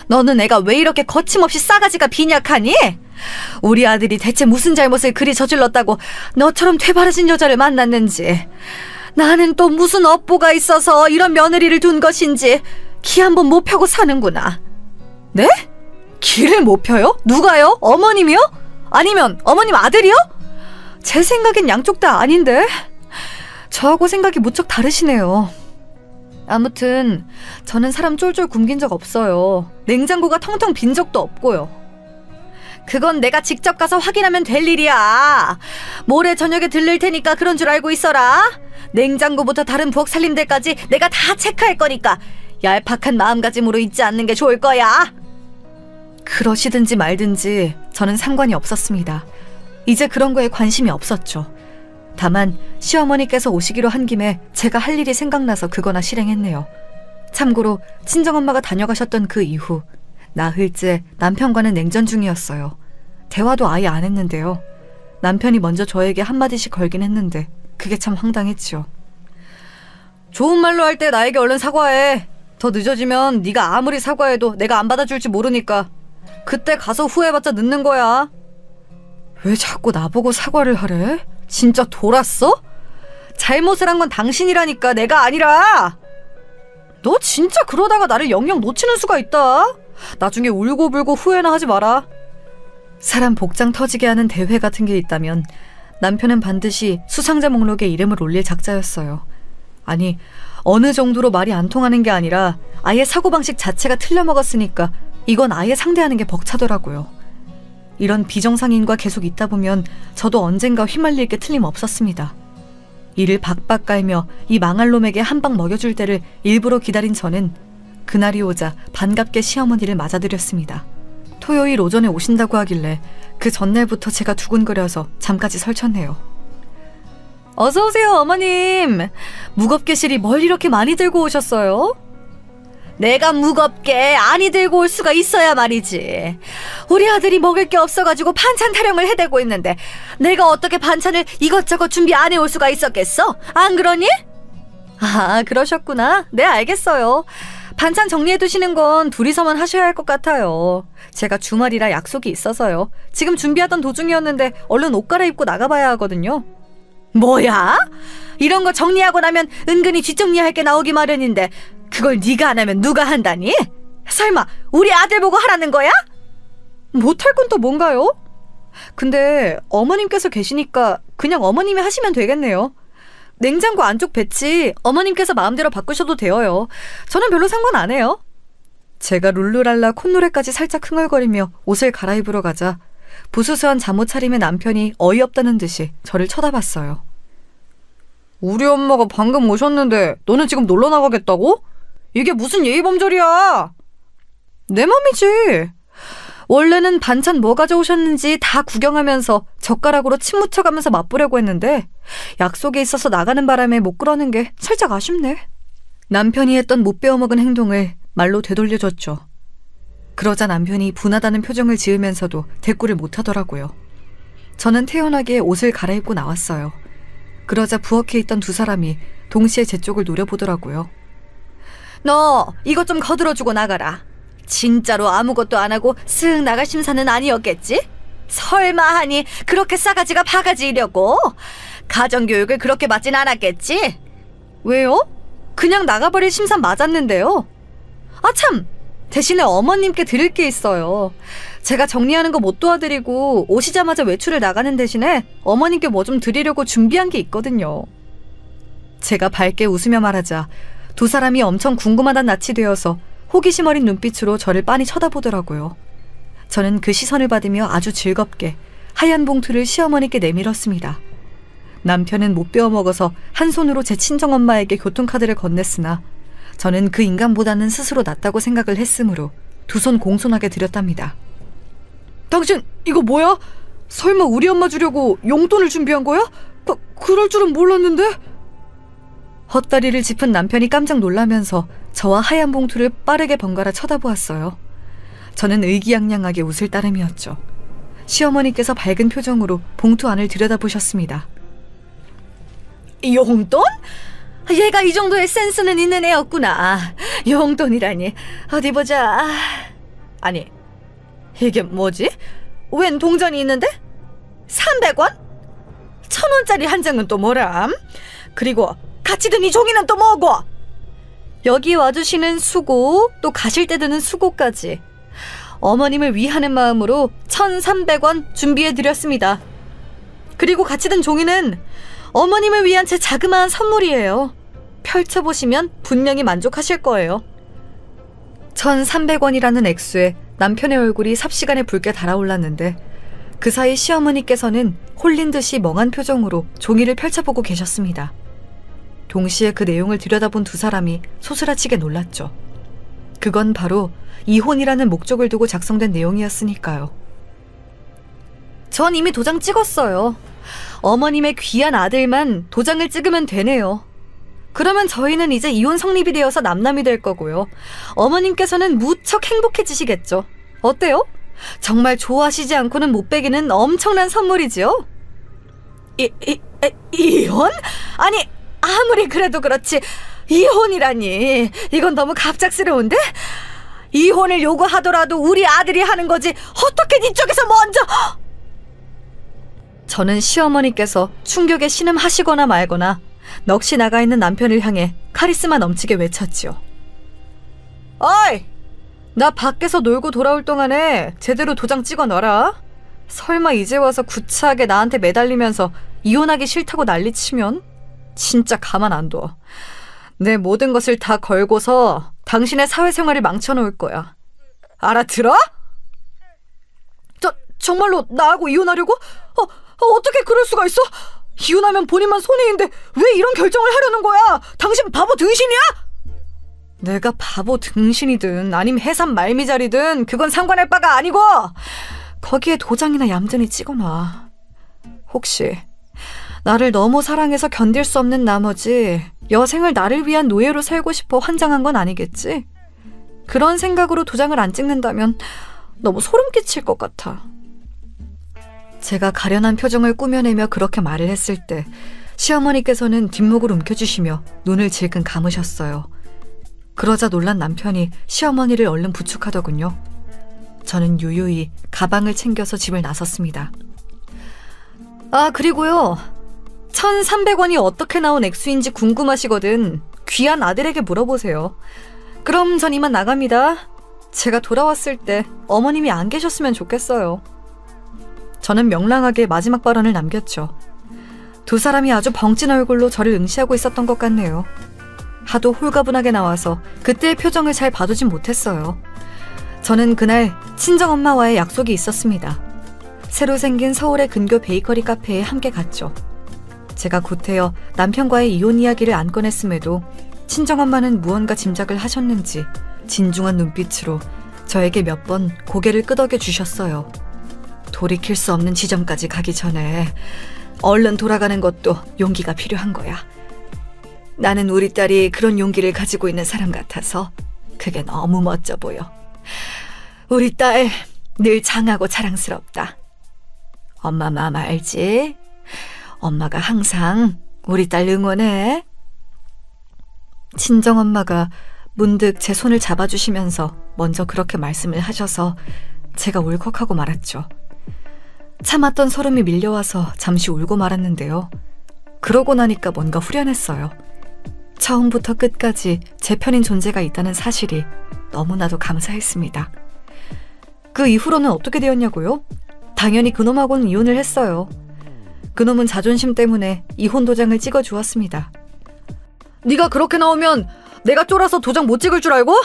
Speaker 2: 너는 애가 왜 이렇게 거침없이 싸가지가 빈약하니? 우리 아들이 대체 무슨 잘못을 그리 저질렀다고 너처럼 되바라진 여자를 만났는지, 나는 또 무슨 업보가 있어서 이런 며느리를 둔 것인지 기 한번 못 펴고 사는구나. 네? 기를 못 펴요? 누가요? 어머님이요? 아니면 어머님 아들이요? 제 생각엔 양쪽 다 아닌데? 저하고 생각이 무척 다르시네요. 아무튼 저는 사람 쫄쫄 굶긴 적 없어요. 냉장고가 텅텅 빈 적도 없고요. 그건 내가 직접 가서 확인하면 될 일이야. 모레 저녁에 들릴 테니까 그런 줄 알고 있어라. 냉장고부터 다른 부엌 살림들까지 내가 다 체크할 거니까 얄팍한 마음가짐으로 있지 않는 게 좋을 거야. 그러시든지 말든지 저는 상관이 없었습니다. 이제 그런 거에 관심이 없었죠. 다만 시어머니께서 오시기로 한 김에 제가 할 일이 생각나서 그거나 실행했네요. 참고로 친정엄마가 다녀가셨던 그 이후 나흘째 남편과는 냉전 중이었어요. 대화도 아예 안 했는데요. 남편이 먼저 저에게 한마디씩 걸긴 했는데 그게 참 황당했죠. 좋은 말로 할 때 나에게 얼른 사과해. 더 늦어지면 네가 아무리 사과해도 내가 안 받아줄지 모르니까 그때 가서 후회해봤자 늦는 거야. 왜 자꾸 나보고 사과를 하래? 진짜 돌았어? 잘못을 한 건 당신이라니까 내가 아니라. 너 진짜 그러다가 나를 영영 놓치는 수가 있다. 나중에 울고불고 후회나 하지 마라. 사람 복장 터지게 하는 대회 같은 게 있다면 남편은 반드시 수상자 목록에 이름을 올릴 작자였어요. 아니, 어느 정도로 말이 안 통하는 게 아니라 아예 사고방식 자체가 틀려먹었으니까 이건 아예 상대하는 게 벅차더라고요. 이런 비정상인과 계속 있다 보면 저도 언젠가 휘말릴 게 틀림없었습니다. 이를 박박 깔며 이 망할 놈에게 한 방 먹여줄 때를 일부러 기다린 저는 그날이 오자 반갑게 시어머니를 맞아드렸습니다. 토요일 오전에 오신다고 하길래 그 전날부터 제가 두근거려서 잠까지 설쳤네요. 어서오세요, 어머님. 무겁게 실이 뭘 이렇게 많이 들고 오셨어요? 내가 무겁게 안이 들고 올 수가 있어야 말이지. 우리 아들이 먹을 게 없어가지고 반찬 타령을 해대고 있는데 내가 어떻게 반찬을 이것저것 준비 안 해올 수가 있었겠어? 안 그러니? 아, 그러셨구나. 네, 알겠어요. 반찬 정리해두시는 건 둘이서만 하셔야 할 것 같아요. 제가 주말이라 약속이 있어서요. 지금 준비하던 도중이었는데 얼른 옷 갈아입고 나가봐야 하거든요. 뭐야? 이런 거 정리하고 나면 은근히 뒷정리할 게 나오기 마련인데 그걸 네가 안 하면 누가 한다니? 설마 우리 아들 보고 하라는 거야? 못할 건 또 뭔가요? 근데 어머님께서 계시니까 그냥 어머님이 하시면 되겠네요. 냉장고 안쪽 배치 어머님께서 마음대로 바꾸셔도 되어요. 저는 별로 상관 안 해요. 제가 룰루랄라 콧노래까지 살짝 흥얼거리며 옷을 갈아입으러 가자 부스스한 잠옷 차림의 남편이 어이없다는 듯이 저를 쳐다봤어요. 우리 엄마가 방금 오셨는데 너는 지금 놀러 나가겠다고? 이게 무슨 예의범절이야? 내 맘이지. 원래는 반찬 뭐 가져오셨는지 다 구경하면서 젓가락으로 침 묻혀가면서 맛보려고 했는데 약속에 있어서 나가는 바람에 못 그러는 게 살짝 아쉽네. 남편이 했던 못 배워먹은 행동을 말로 되돌려줬죠. 그러자 남편이 분하다는 표정을 지으면서도 대꾸를 못하더라고요. 저는 태연하게 옷을 갈아입고 나왔어요. 그러자 부엌에 있던 두 사람이 동시에 제 쪽을 노려보더라고요. 너 이것 좀 거들어주고 나가라. 진짜로 아무것도 안 하고 쓱 나갈 심사는 아니었겠지? 설마 하니 그렇게 싸가지가 바가지이려고? 가정교육을 그렇게 받진 않았겠지? 왜요? 그냥 나가버릴 심사 맞았는데요. 아 참! 대신에 어머님께 드릴 게 있어요. 제가 정리하는 거 못 도와드리고 오시자마자 외출을 나가는 대신에 어머님께 뭐 좀 드리려고 준비한 게 있거든요. 제가 밝게 웃으며 말하자 두 사람이 엄청 궁금하단 낯이 되어서 호기심 어린 눈빛으로 저를 빤히 쳐다보더라고요. 저는 그 시선을 받으며 아주 즐겁게 하얀 봉투를 시어머니께 내밀었습니다. 남편은 못 배워먹어서 한 손으로 제 친정엄마에게 교통카드를 건넸으나 저는 그 인간보다는 스스로 낫다고 생각을 했으므로 두 손 공손하게 드렸답니다. 당신 이거 뭐야? 설마 우리 엄마 주려고 용돈을 준비한 거야? 그럴 줄은 몰랐는데? 헛다리를 짚은 남편이 깜짝 놀라면서 저와 하얀 봉투를 빠르게 번갈아 쳐다보았어요. 저는 의기양양하게 웃을 따름이었죠. 시어머니께서 밝은 표정으로 봉투 안을 들여다보셨습니다. 용돈? 얘가 이 정도의 센스는 있는 애였구나. 용돈이라니. 어디 보자. 아니, 이게 뭐지? 웬 동전이 있는데? 300원? 1,000원짜리 한 장은 또 뭐람? 그리고 같이 든 이 종이는 또 뭐고? 여기 와주시는 수고, 또 가실 때 드는 수고까지 어머님을 위하는 마음으로 1,300원 준비해드렸습니다. 그리고 같이 든 종이는 어머님을 위한 제 자그마한 선물이에요. 펼쳐보시면 분명히 만족하실 거예요. 1,300원이라는 액수에 남편의 얼굴이 삽시간에 붉게 달아올랐는데 그 사이 시어머니께서는 홀린 듯이 멍한 표정으로 종이를 펼쳐보고 계셨습니다. 동시에 그 내용을 들여다본 두 사람이 소스라치게 놀랐죠. 그건 바로 이혼이라는 목적을 두고 작성된 내용이었으니까요. 전 이미 도장 찍었어요. 어머님의 귀한 아들만 도장을 찍으면 되네요. 그러면 저희는 이제 이혼 성립이 되어서 남남이 될 거고요. 어머님께서는 무척 행복해지시겠죠. 어때요? 정말 좋아하시지 않고는 못 빼기는 엄청난 선물이지요? 이혼? 아니, 아무리 그래도 그렇지 이혼이라니. 이건 너무 갑작스러운데? 이혼을 요구하더라도 우리 아들이 하는 거지 어떻게 네 쪽에서 먼저... 저는 시어머니께서 충격에 신음하시거나 말거나 넋이 나가 있는 남편을 향해 카리스마 넘치게 외쳤지요. 어이! 나 밖에서 놀고 돌아올 동안에 제대로 도장 찍어 놔라. 설마 이제 와서 구차하게 나한테 매달리면서 이혼하기 싫다고 난리치면 진짜 가만 안 둬. 내 모든 것을 다 걸고서 당신의 사회생활을 망쳐놓을 거야. 알아들어? 정말로 나하고 이혼하려고? 어떻게 그럴 수가 있어? 이혼하면 본인만 손해인데 왜 이런 결정을 하려는 거야? 당신 바보 등신이야? 내가 바보 등신이든 아님 해삼 말미잘이든 그건 상관할 바가 아니고 거기에 도장이나 얌전히 찍어놔. 혹시 나를 너무 사랑해서 견딜 수 없는 나머지 여생을 나를 위한 노예로 살고 싶어 환장한 건 아니겠지? 그런 생각으로 도장을 안 찍는다면 너무 소름 끼칠 것 같아. 제가 가련한 표정을 꾸며내며 그렇게 말을 했을 때 시어머니께서는 뒷목을 움켜쥐시며 눈을 질끈 감으셨어요. 그러자 놀란 남편이 시어머니를 얼른 부축하더군요. 저는 유유히 가방을 챙겨서 집을 나섰습니다. 아, 그리고요. 1,300원이 어떻게 나온 액수인지 궁금하시거든 귀한 아들에게 물어보세요. 그럼 전 이만 나갑니다. 제가 돌아왔을 때 어머님이 안 계셨으면 좋겠어요. 저는 명랑하게 마지막 발언을 남겼죠. 두 사람이 아주 벙찐 얼굴로 저를 응시하고 있었던 것 같네요. 하도 홀가분하게 나와서 그때의 표정을 잘 봐두진 못했어요. 저는 그날 친정엄마와의 약속이 있었습니다. 새로 생긴 서울의 근교 베이커리 카페에 함께 갔죠. 제가 구태여 남편과의 이혼 이야기를 안 꺼냈음에도 친정엄마는 무언가 짐작을 하셨는지 진중한 눈빛으로 저에게 몇 번 고개를 끄덕여 주셨어요. 돌이킬 수 없는 지점까지 가기 전에 얼른 돌아가는 것도 용기가 필요한 거야. 나는 우리 딸이 그런 용기를 가지고 있는 사람 같아서 그게 너무 멋져 보여. 우리 딸 늘 장하고 자랑스럽다. 엄마 마음 알지? 엄마가 항상 우리 딸 응원해. 친정엄마가 문득 제 손을 잡아주시면서 먼저 그렇게 말씀을 하셔서 제가 울컥하고 말았죠. 참았던 소름이 밀려와서 잠시 울고 말았는데요. 그러고 나니까 뭔가 후련했어요. 처음부터 끝까지 제 편인 존재가 있다는 사실이 너무나도 감사했습니다. 그 이후로는 어떻게 되었냐고요? 당연히 그놈하고는 이혼을 했어요. 그놈은 자존심 때문에 이혼 도장을 찍어주었습니다. 네가 그렇게 나오면 내가 쫄아서 도장 못 찍을 줄 알고?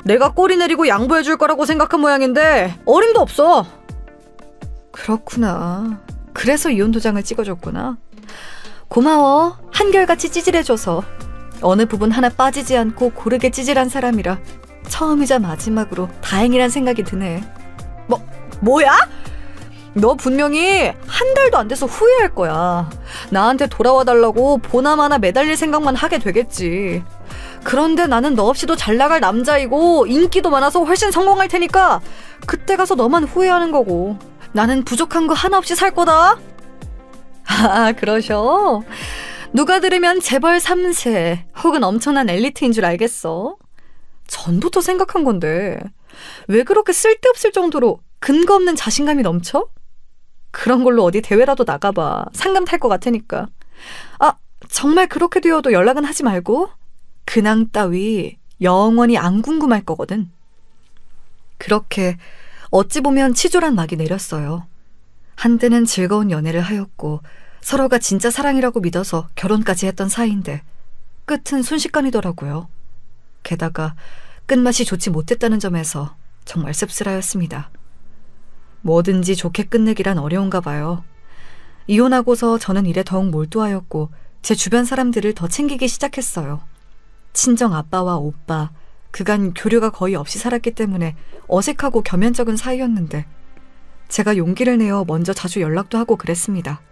Speaker 2: 내가 꼬리 내리고 양보해줄 거라고 생각한 모양인데 어림도 없어. 그렇구나. 그래서 이혼 도장을 찍어줬구나. 고마워. 한결같이 찌질해줘서. 어느 부분 하나 빠지지 않고 고르게 찌질한 사람이라 처음이자 마지막으로 다행이란 생각이 드네. 뭐야? 너 분명히 한 달도 안 돼서 후회할 거야. 나한테 돌아와 달라고 보나마나 매달릴 생각만 하게 되겠지. 그런데 나는 너 없이도 잘 나갈 남자이고 인기도 많아서 훨씬 성공할 테니까 그때 가서 너만 후회하는 거고 나는 부족한 거 하나 없이 살 거다. 아, 그러셔? 누가 들으면 재벌 3세 혹은 엄청난 엘리트인 줄 알겠어? 전부터 생각한 건데 왜 그렇게 쓸데없을 정도로 근거 없는 자신감이 넘쳐? 그런 걸로 어디 대회라도 나가봐. 상금 탈 것 같으니까. 아, 정말 그렇게 되어도 연락은 하지 말고. 근황 따위 영원히 안 궁금할 거거든. 그렇게 어찌 보면 치졸한 막이 내렸어요. 한때는 즐거운 연애를 하였고 서로가 진짜 사랑이라고 믿어서 결혼까지 했던 사이인데 끝은 순식간이더라고요. 게다가 끝맛이 좋지 못했다는 점에서 정말 씁쓸하였습니다. 뭐든지 좋게 끝내기란 어려운가 봐요. 이혼하고서 저는 일에 더욱 몰두하였고 제 주변 사람들을 더 챙기기 시작했어요. 친정 아빠와 오빠, 그간 교류가 거의 없이 살았기 때문에 어색하고 겸연쩍은 사이였는데 제가 용기를 내어 먼저 자주 연락도 하고 그랬습니다.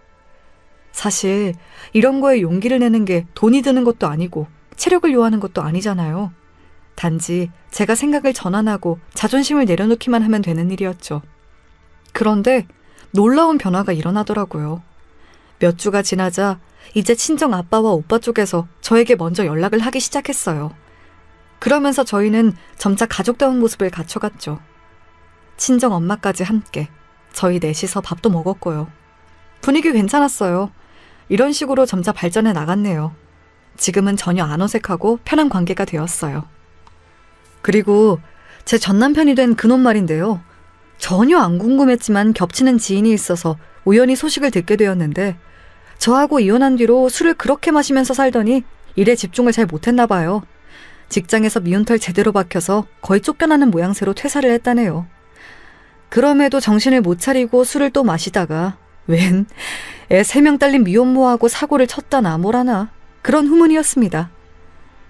Speaker 2: 사실 이런 거에 용기를 내는 게 돈이 드는 것도 아니고 체력을 요하는 것도 아니잖아요. 단지 제가 생각을 전환하고 자존심을 내려놓기만 하면 되는 일이었죠. 그런데 놀라운 변화가 일어나더라고요. 몇 주가 지나자 이제 친정 아빠와 오빠 쪽에서 저에게 먼저 연락을 하기 시작했어요. 그러면서 저희는 점차 가족다운 모습을 갖춰갔죠. 친정 엄마까지 함께 저희 넷이서 밥도 먹었고요. 분위기 괜찮았어요. 이런 식으로 점차 발전해 나갔네요. 지금은 전혀 안 어색하고 편한 관계가 되었어요. 그리고 제 전남편이 된 그놈 말인데요. 전혀 안 궁금했지만 겹치는 지인이 있어서 우연히 소식을 듣게 되었는데 저하고 이혼한 뒤로 술을 그렇게 마시면서 살더니 일에 집중을 잘 못했나 봐요. 직장에서 미운털 제대로 박혀서 거의 쫓겨나는 모양새로 퇴사를 했다네요. 그럼에도 정신을 못 차리고 술을 또 마시다가 웬 애 3명 딸린 미혼모하고 사고를 쳤다나 뭐라나 그런 후문이었습니다.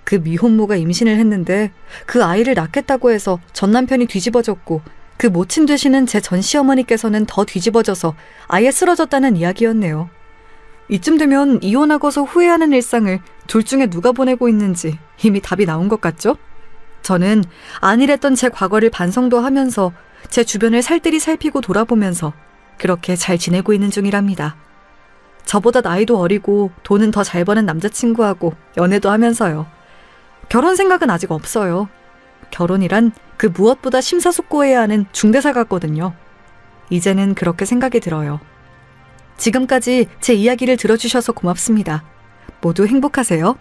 Speaker 2: 그 미혼모가 임신을 했는데 그 아이를 낳겠다고 해서 전 남편이 뒤집어졌고 그 모친 되시는 제 전 시어머니께서는 더 뒤집어져서 아예 쓰러졌다는 이야기였네요. 이쯤 되면 이혼하고서 후회하는 일상을 둘 중에 누가 보내고 있는지 이미 답이 나온 것 같죠? 저는 안일했던 제 과거를 반성도 하면서 제 주변을 살뜰히 살피고 돌아보면서 그렇게 잘 지내고 있는 중이랍니다. 저보다 나이도 어리고 돈은 더 잘 버는 남자친구하고 연애도 하면서요. 결혼 생각은 아직 없어요. 결혼이란 그 무엇보다 심사숙고해야 하는 중대사 같거든요. 이제는 그렇게 생각이 들어요. 지금까지 제 이야기를 들어주셔서 고맙습니다. 모두 행복하세요.